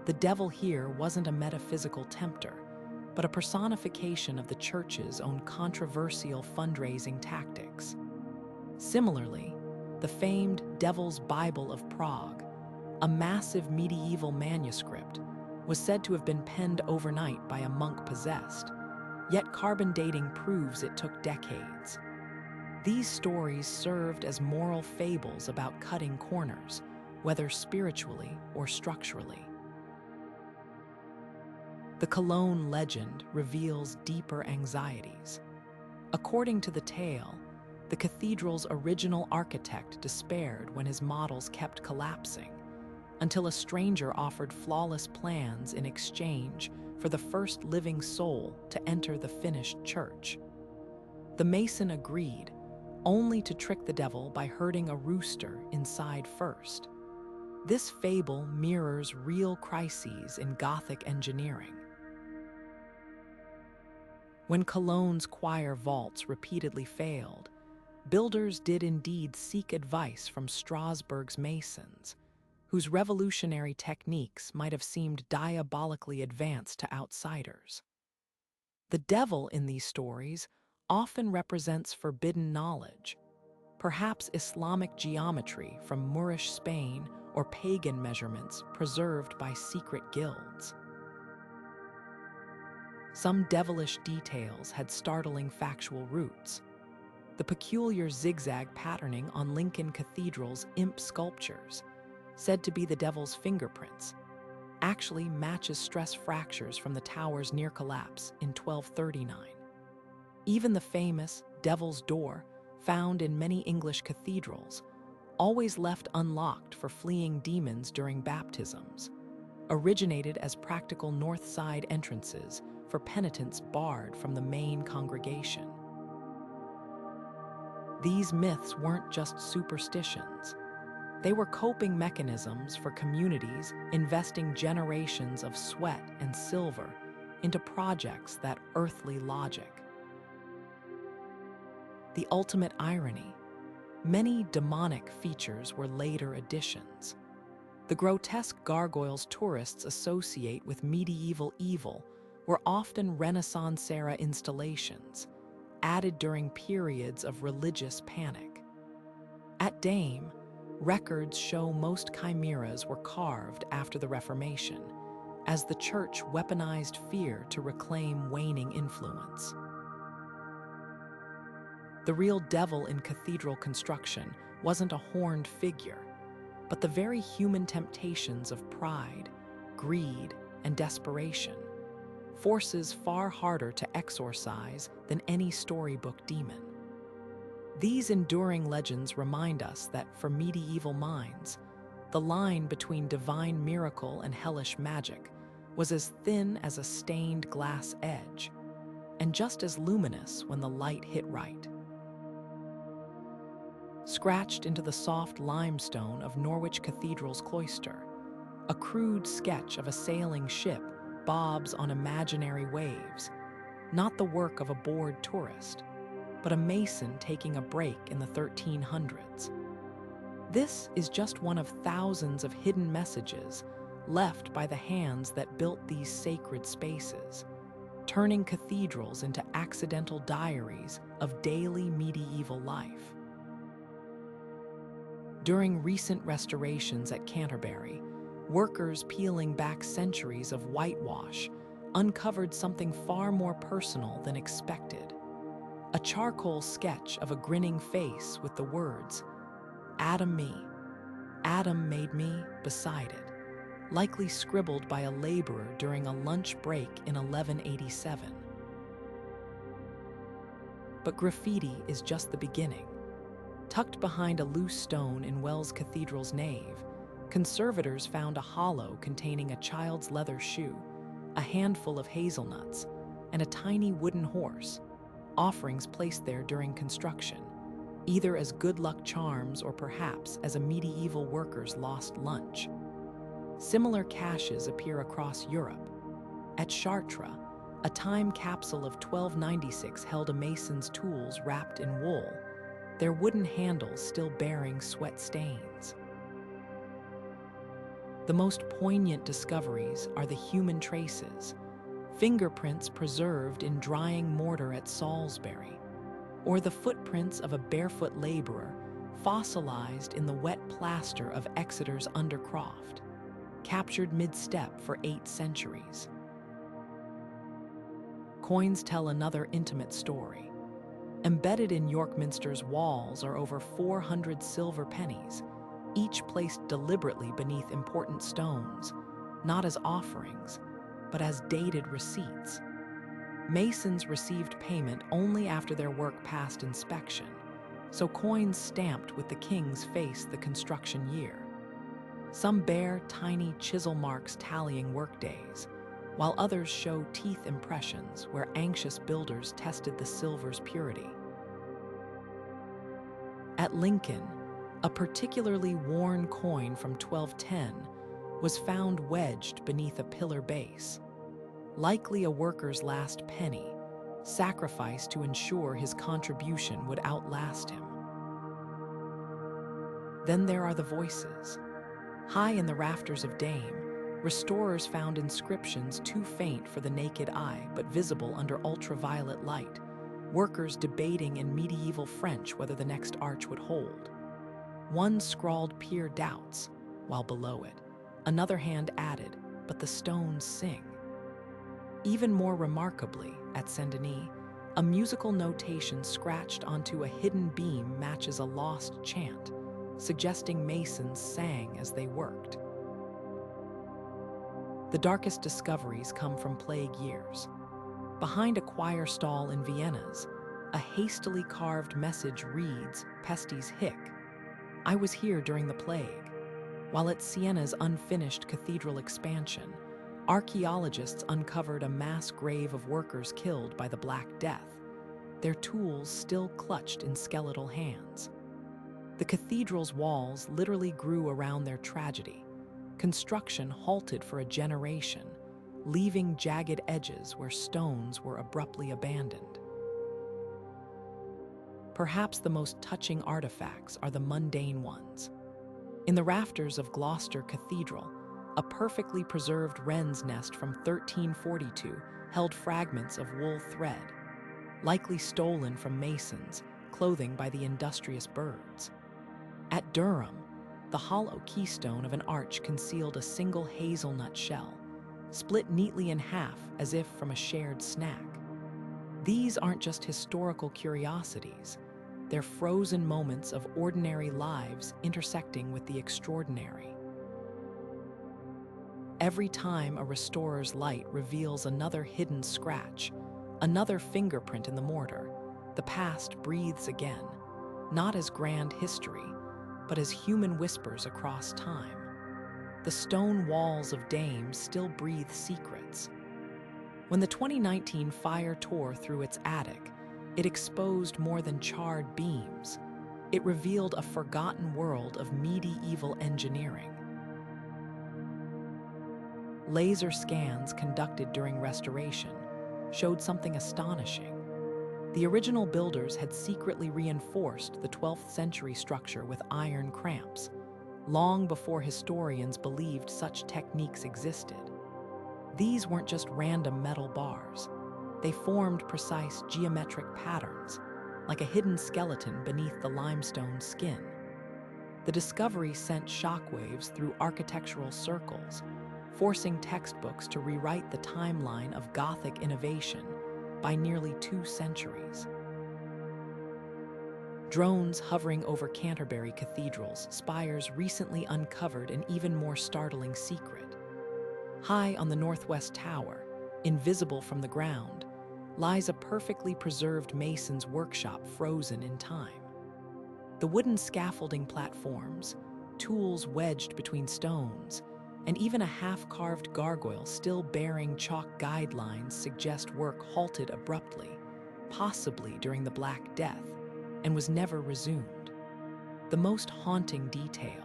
The devil here wasn't a metaphysical tempter, but a personification of the church's own controversial fundraising tactics. Similarly, the famed Devil's Bible of Prague, a massive medieval manuscript, was said to have been penned overnight by a monk possessed, yet carbon dating proves it took decades. These stories served as moral fables about cutting corners, whether spiritually or structurally. The Cologne legend reveals deeper anxieties. According to the tale, the cathedral's original architect despaired when his models kept collapsing, until a stranger offered flawless plans in exchange for the first living soul to enter the finished church. The mason agreed, only to trick the devil by herding a rooster inside first. This fable mirrors real crises in Gothic engineering. When Cologne's choir vaults repeatedly failed, builders did indeed seek advice from Strasbourg's masons, whose revolutionary techniques might have seemed diabolically advanced to outsiders. The devil in these stories often represents forbidden knowledge, perhaps Islamic geometry from Moorish Spain or pagan measurements preserved by secret guilds. Some devilish details had startling factual roots. The peculiar zigzag patterning on Lincoln Cathedral's imp sculptures, said to be the devil's fingerprints, actually matches stress fractures from the tower's near collapse in 1239. Even the famous Devil's Door, found in many English cathedrals, always left unlocked for fleeing demons during baptisms, originated as practical north side entrances for penitents barred from the main congregation. These myths weren't just superstitions. They were coping mechanisms for communities investing generations of sweat and silver into projects that earthly logic. The ultimate irony, many demonic features were later additions. The grotesque gargoyles tourists associate with medieval evil were often Renaissance-era installations, added during periods of religious panic. At Dame, records show most chimeras were carved after the Reformation, as the Church weaponized fear to reclaim waning influence. The real devil in cathedral construction wasn't a horned figure, but the very human temptations of pride, greed, and desperation, forces far harder to exorcise than any storybook demon. These enduring legends remind us that for medieval minds, the line between divine miracle and hellish magic was as thin as a stained glass edge, and just as luminous when the light hit right. Scratched into the soft limestone of Norwich Cathedral's cloister, a crude sketch of a sailing ship bobs on imaginary waves, not the work of a bored tourist, but a mason taking a break in the 1300s. This is just one of thousands of hidden messages left by the hands that built these sacred spaces, turning cathedrals into accidental diaries of daily medieval life. During recent restorations at Canterbury, workers peeling back centuries of whitewash uncovered something far more personal than expected. A charcoal sketch of a grinning face with the words, "Adam me, Adam made me," beside it, likely scribbled by a laborer during a lunch break in 1187. But graffiti is just the beginning. Tucked behind a loose stone in Wells Cathedral's nave, conservators found a hollow containing a child's leather shoe, a handful of hazelnuts, and a tiny wooden horse, offerings placed there during construction, either as good luck charms or perhaps as a medieval worker's lost lunch. Similar caches appear across Europe. At Chartres, a time capsule of 1296 held a mason's tools wrapped in wool, their wooden handles still bearing sweat stains. The most poignant discoveries are the human traces, fingerprints preserved in drying mortar at Salisbury, or the footprints of a barefoot laborer fossilized in the wet plaster of Exeter's Undercroft, captured mid-step for 8 centuries. Coins tell another intimate story. Embedded in York Minster's walls are over 400 silver pennies, each placed deliberately beneath important stones, not as offerings, but as dated receipts. Masons received payment only after their work passed inspection, so coins stamped with the king's face the construction year. Some bear tiny chisel marks tallying workdays, while others show teeth impressions where anxious builders tested the silver's purity. At Lincoln, a particularly worn coin from 1210 was found wedged beneath a pillar base, likely a worker's last penny, sacrificed to ensure his contribution would outlast him. Then there are the voices. High in the rafters of Dame, restorers found inscriptions too faint for the naked eye but visible under ultraviolet light, workers debating in medieval French whether the next arch would hold. One scrawled "Peer doubts," while below it, another hand added, "But the stones sing." Even more remarkably, at Saint-Denis, a musical notation scratched onto a hidden beam matches a lost chant, suggesting masons sang as they worked. The darkest discoveries come from plague years. Behind a choir stall in Vienna's, a hastily carved message reads, "Pestis hic." I was here during the plague. While at Siena's unfinished cathedral expansion, archaeologists uncovered a mass grave of workers killed by the Black Death, their tools still clutched in skeletal hands. The cathedral's walls literally grew around their tragedy. Construction halted for a generation, leaving jagged edges where stones were abruptly abandoned. Perhaps the most touching artifacts are the mundane ones. In the rafters of Gloucester Cathedral, a perfectly preserved wren's nest from 1342 held fragments of wool thread, likely stolen from masons, clothing by the industrious birds. At Durham, the hollow keystone of an arch concealed a single hazelnut shell, split neatly in half as if from a shared snack. These aren't just historical curiosities, they're frozen moments of ordinary lives intersecting with the extraordinary. Every time a restorer's light reveals another hidden scratch, another fingerprint in the mortar, the past breathes again, not as grand history, but as human whispers across time. The stone walls of Dame still breathe secrets. When the 2019 fire tore through its attic, it exposed more than charred beams. It revealed a forgotten world of medieval engineering. Laser scans conducted during restoration showed something astonishing. The original builders had secretly reinforced the 12th century structure with iron cramps, long before historians believed such techniques existed. These weren't just random metal bars. They formed precise geometric patterns, like a hidden skeleton beneath the limestone skin. The discovery sent shockwaves through architectural circles, forcing textbooks to rewrite the timeline of Gothic innovation by nearly 2 centuries. Drones hovering over Canterbury Cathedral's spires recently uncovered an even more startling secret. High on the northwest tower, invisible from the ground, lies a perfectly preserved mason's workshop frozen in time. The wooden scaffolding platforms, tools wedged between stones, and even a half-carved gargoyle still bearing chalk guidelines suggest work halted abruptly, possibly during the Black Death, and was never resumed. The most haunting detail: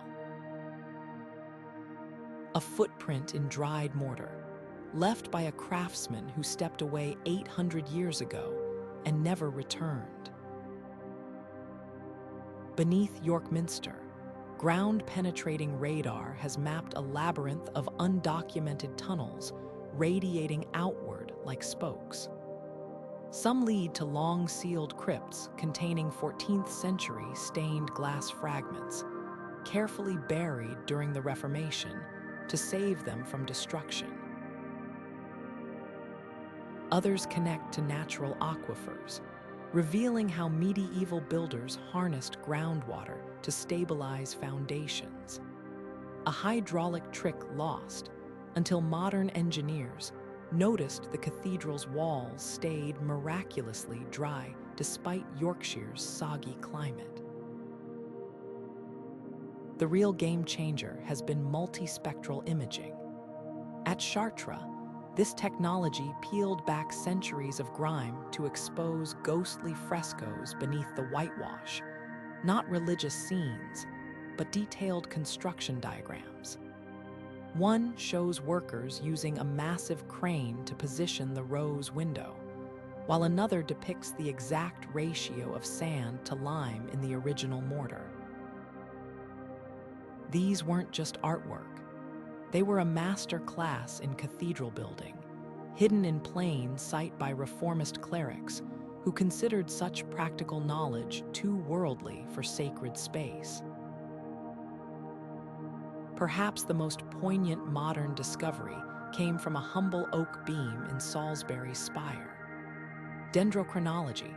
a footprint in dried mortar, left by a craftsman who stepped away 800 years ago and never returned. Beneath York Minster, ground-penetrating radar has mapped a labyrinth of undocumented tunnels radiating outward like spokes. Some lead to long-sealed crypts containing 14th century stained glass fragments, carefully buried during the Reformation to save them from destruction. Others connect to natural aquifers, revealing how medieval builders harnessed groundwater to stabilize foundations. A hydraulic trick lost until modern engineers noticed the cathedral's walls stayed miraculously dry despite Yorkshire's soggy climate. The real game changer has been multispectral imaging. At Chartres, this technology peeled back centuries of grime to expose ghostly frescoes beneath the whitewash, not religious scenes, but detailed construction diagrams. One shows workers using a massive crane to position the rose window, while another depicts the exact ratio of sand to lime in the original mortar. These weren't just artwork. They were a master class in cathedral building, hidden in plain sight by reformist clerics who considered such practical knowledge too worldly for sacred space. Perhaps the most poignant modern discovery came from a humble oak beam in Salisbury's spire. Dendrochronology,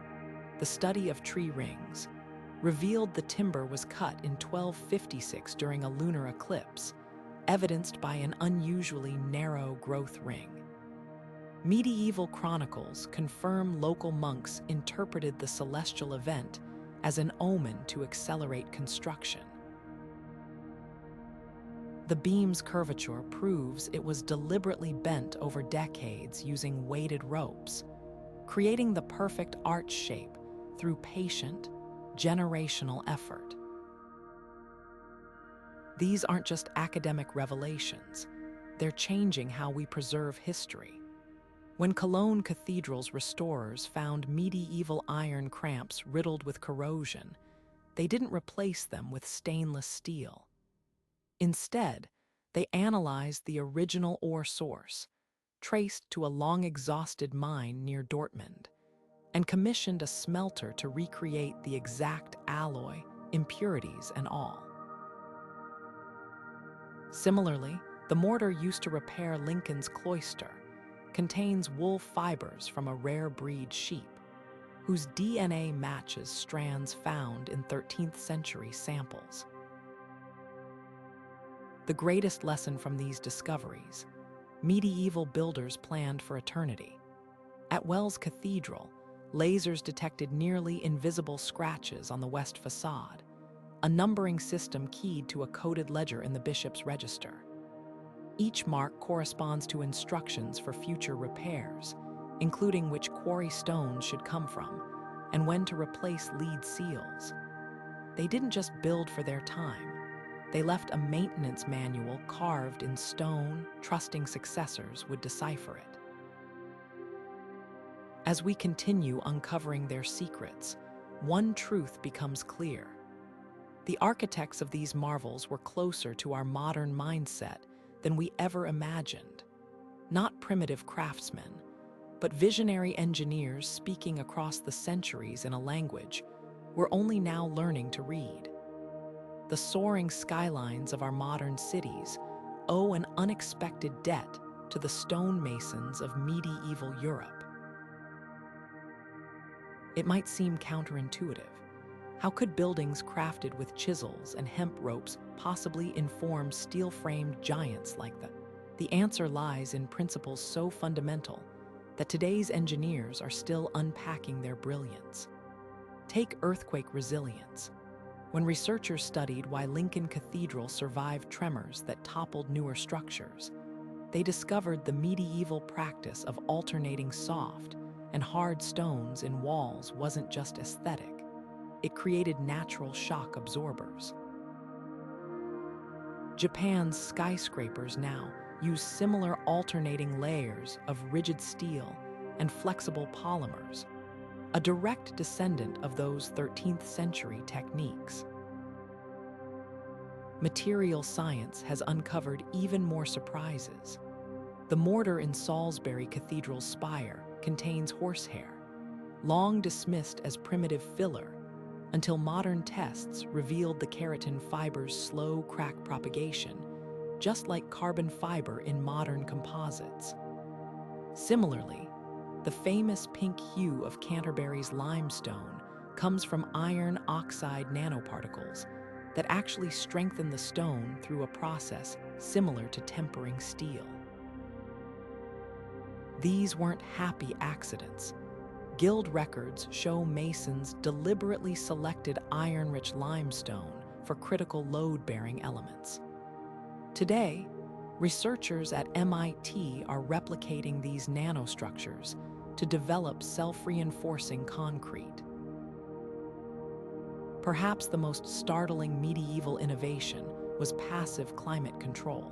the study of tree rings, revealed the timber was cut in 1256 during a lunar eclipse, evidenced by an unusually narrow growth ring. Medieval chronicles confirm local monks interpreted the celestial event as an omen to accelerate construction. The beam's curvature proves it was deliberately bent over decades using weighted ropes, creating the perfect arch shape through patient, generational effort. These aren't just academic revelations, they're changing how we preserve history. When Cologne Cathedral's restorers found medieval iron cramps riddled with corrosion, they didn't replace them with stainless steel. Instead, they analyzed the original ore source, traced to a long-exhausted mine near Dortmund, and commissioned a smelter to recreate the exact alloy, impurities, and all. Similarly, the mortar used to repair Lincoln's cloister contains wool fibers from a rare breed sheep, whose DNA matches strands found in 13th century samples. The greatest lesson from these discoveries: medieval builders planned for eternity. At Wells Cathedral, lasers detected nearly invisible scratches on the west facade, a numbering system keyed to a coded ledger in the bishop's register. Each mark corresponds to instructions for future repairs, including which quarry stones should come from and when to replace lead seals. They didn't just build for their time. They left a maintenance manual carved in stone, trusting successors would decipher it. As we continue uncovering their secrets, one truth becomes clear. The architects of these marvels were closer to our modern mindset than we ever imagined. Not primitive craftsmen, but visionary engineers speaking across the centuries in a language we're only now learning to read. The soaring skylines of our modern cities owe an unexpected debt to the stonemasons of medieval Europe. It might seem counterintuitive. How could buildings crafted with chisels and hemp ropes possibly inform steel-framed giants like that? The answer lies in principles so fundamental that today's engineers are still unpacking their brilliance. Take earthquake resilience. When researchers studied why Lincoln Cathedral survived tremors that toppled newer structures, they discovered the medieval practice of alternating soft and hard stones in walls wasn't just aesthetic. It created natural shock absorbers. Japan's skyscrapers now use similar alternating layers of rigid steel and flexible polymers, a direct descendant of those 13th century techniques. Material science has uncovered even more surprises. The mortar in Salisbury Cathedral's spire contains horsehair, long dismissed as primitive filler, until modern tests revealed the keratin fiber's slow crack propagation, just like carbon fiber in modern composites. Similarly, the famous pink hue of Canterbury's limestone comes from iron oxide nanoparticles that actually strengthen the stone through a process similar to tempering steel. These weren't happy accidents. Guild records show masons deliberately selected iron-rich limestone for critical load-bearing elements. Today, researchers at MIT are replicating these nanostructures to develop self-reinforcing concrete. Perhaps the most startling medieval innovation was passive climate control.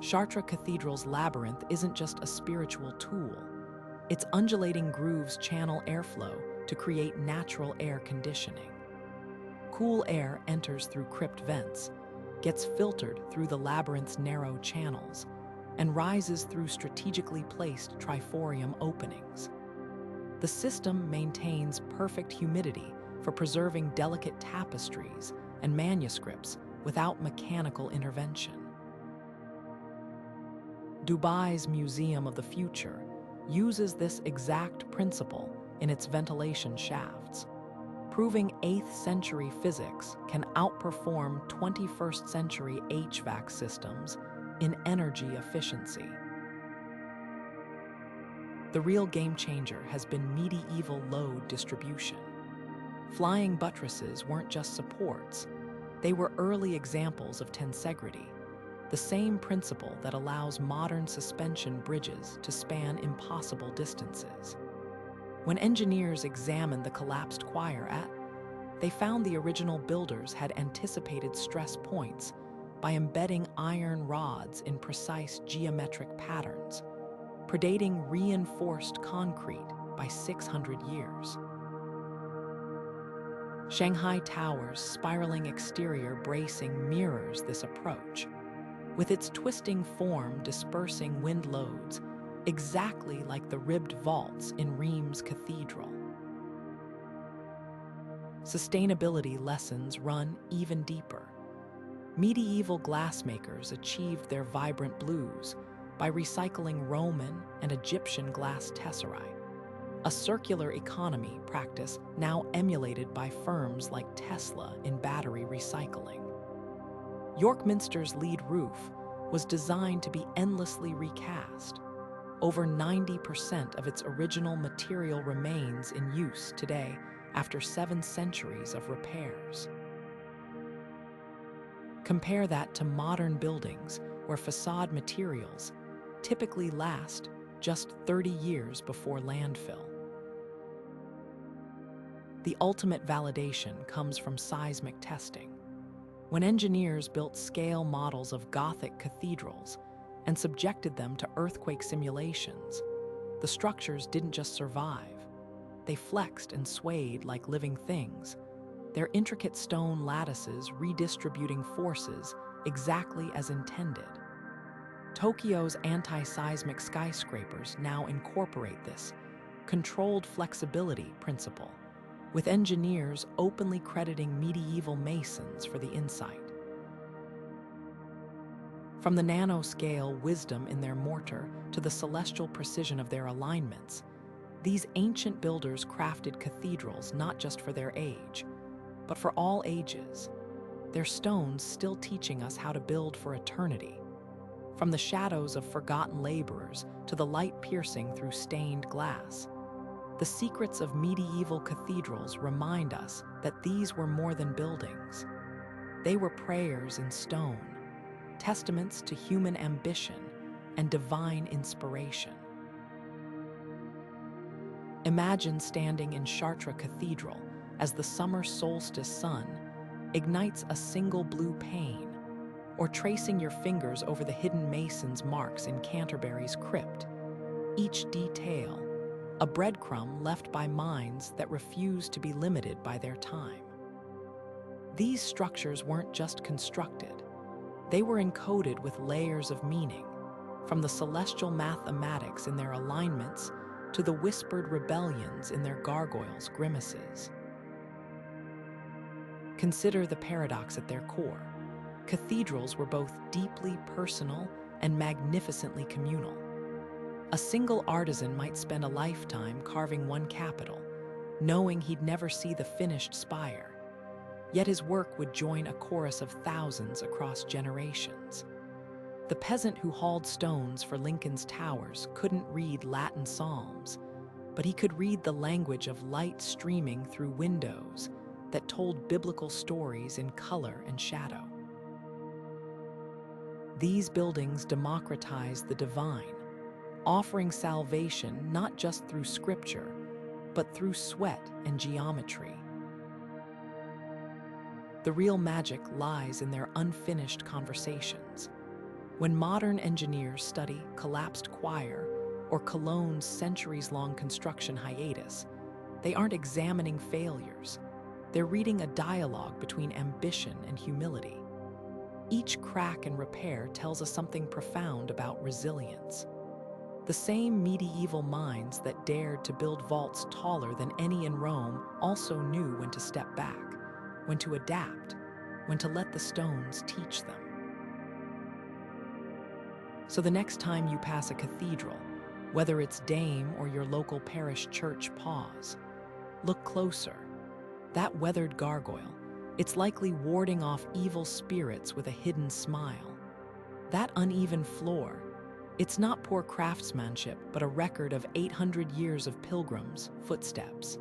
Chartres Cathedral's labyrinth isn't just a spiritual tool. Its undulating grooves channel airflow to create natural air conditioning. Cool air enters through crypt vents, gets filtered through the labyrinth's narrow channels and rises through strategically placed triforium openings. The system maintains perfect humidity for preserving delicate tapestries and manuscripts without mechanical intervention. Dubai's Museum of the Future uses this exact principle in its ventilation shafts, proving 8th century physics can outperform 21st century HVAC systems in energy efficiency. The real game changer has been medieval load distribution. Flying buttresses weren't just supports, they were early examples of tensegrity, the same principle that allows modern suspension bridges to span impossible distances. When engineers examined the collapsed choir they found the original builders had anticipated stress points by embedding iron rods in precise geometric patterns, predating reinforced concrete by 600 years. Shanghai Tower's spiraling exterior bracing mirrors this approach, with its twisting form dispersing wind loads exactly like the ribbed vaults in Reims Cathedral. Sustainability lessons run even deeper. Medieval glassmakers achieved their vibrant blues by recycling Roman and Egyptian glass tesserae, a circular economy practice now emulated by firms like Tesla in battery recycling. York Minster's lead roof was designed to be endlessly recast. Over 90% of its original material remains in use today after 7 centuries of repairs. Compare that to modern buildings where facade materials typically last just 30 years before landfill. The ultimate validation comes from seismic testing. When engineers built scale models of Gothic cathedrals and subjected them to earthquake simulations, the structures didn't just survive. They flexed and swayed like living things, their intricate stone lattices redistributing forces exactly as intended. Tokyo's anti-seismic skyscrapers now incorporate this controlled flexibility principle, with engineers openly crediting medieval masons for the insight. From the nanoscale wisdom in their mortar to the celestial precision of their alignments, these ancient builders crafted cathedrals not just for their age, but for all ages, their stones still teaching us how to build for eternity. From the shadows of forgotten laborers to the light piercing through stained glass, the secrets of medieval cathedrals remind us that these were more than buildings. They were prayers in stone, testaments to human ambition and divine inspiration. Imagine standing in Chartres Cathedral as the summer solstice sun ignites a single blue pane, or tracing your fingers over the hidden mason's marks in Canterbury's crypt. Each detail, a breadcrumb left by minds that refuse to be limited by their time. These structures weren't just constructed, they were encoded with layers of meaning, from the celestial mathematics in their alignments to the whispered rebellions in their gargoyles' grimaces. Consider the paradox at their core. Cathedrals were both deeply personal and magnificently communal. A single artisan might spend a lifetime carving one capital, knowing he'd never see the finished spire. Yet his work would join a chorus of thousands across generations. The peasant who hauled stones for Lincoln's towers couldn't read Latin psalms, but he could read the language of light streaming through windows that told biblical stories in color and shadow. These buildings democratized the divine, offering salvation not just through scripture, but through sweat and geometry. The real magic lies in their unfinished conversations. When modern engineers study collapsed choir or Cologne's centuries-long construction hiatus, they aren't examining failures. They're reading a dialogue between ambition and humility. Each crack and repair tells us something profound about resilience. The same medieval minds that dared to build vaults taller than any in Rome also knew when to step back, when to adapt, when to let the stones teach them. So the next time you pass a cathedral, whether it's Dame or your local parish church, pause. Look closer. That weathered gargoyle, it's likely warding off evil spirits with a hidden smile. That uneven floor, it's not poor craftsmanship, but a record of 800 years of pilgrims' footsteps.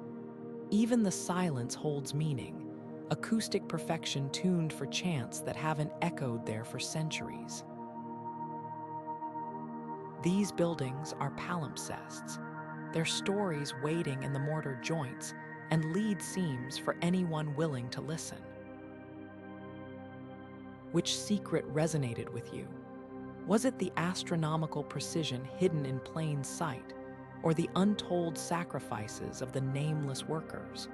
Even the silence holds meaning, acoustic perfection tuned for chants that haven't echoed there for centuries. These buildings are palimpsests, their stories waiting in the mortar joints and lead seams for anyone willing to listen. Which secret resonated with you? Was it the astronomical precision hidden in plain sight, or the untold sacrifices of the nameless workers?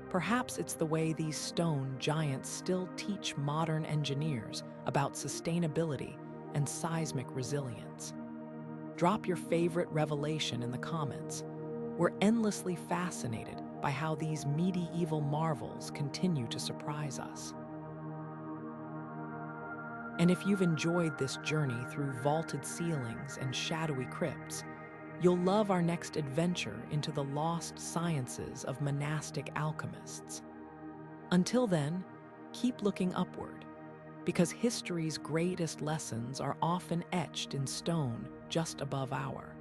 Perhaps it's the way these stone giants still teach modern engineers about sustainability and seismic resilience. Drop your favorite revelation in the comments. We're endlessly fascinated by how these medieval marvels continue to surprise us. And if you've enjoyed this journey through vaulted ceilings and shadowy crypts, you'll love our next adventure into the lost sciences of monastic alchemists. Until then, keep looking upward, because history's greatest lessons are often etched in stone just above our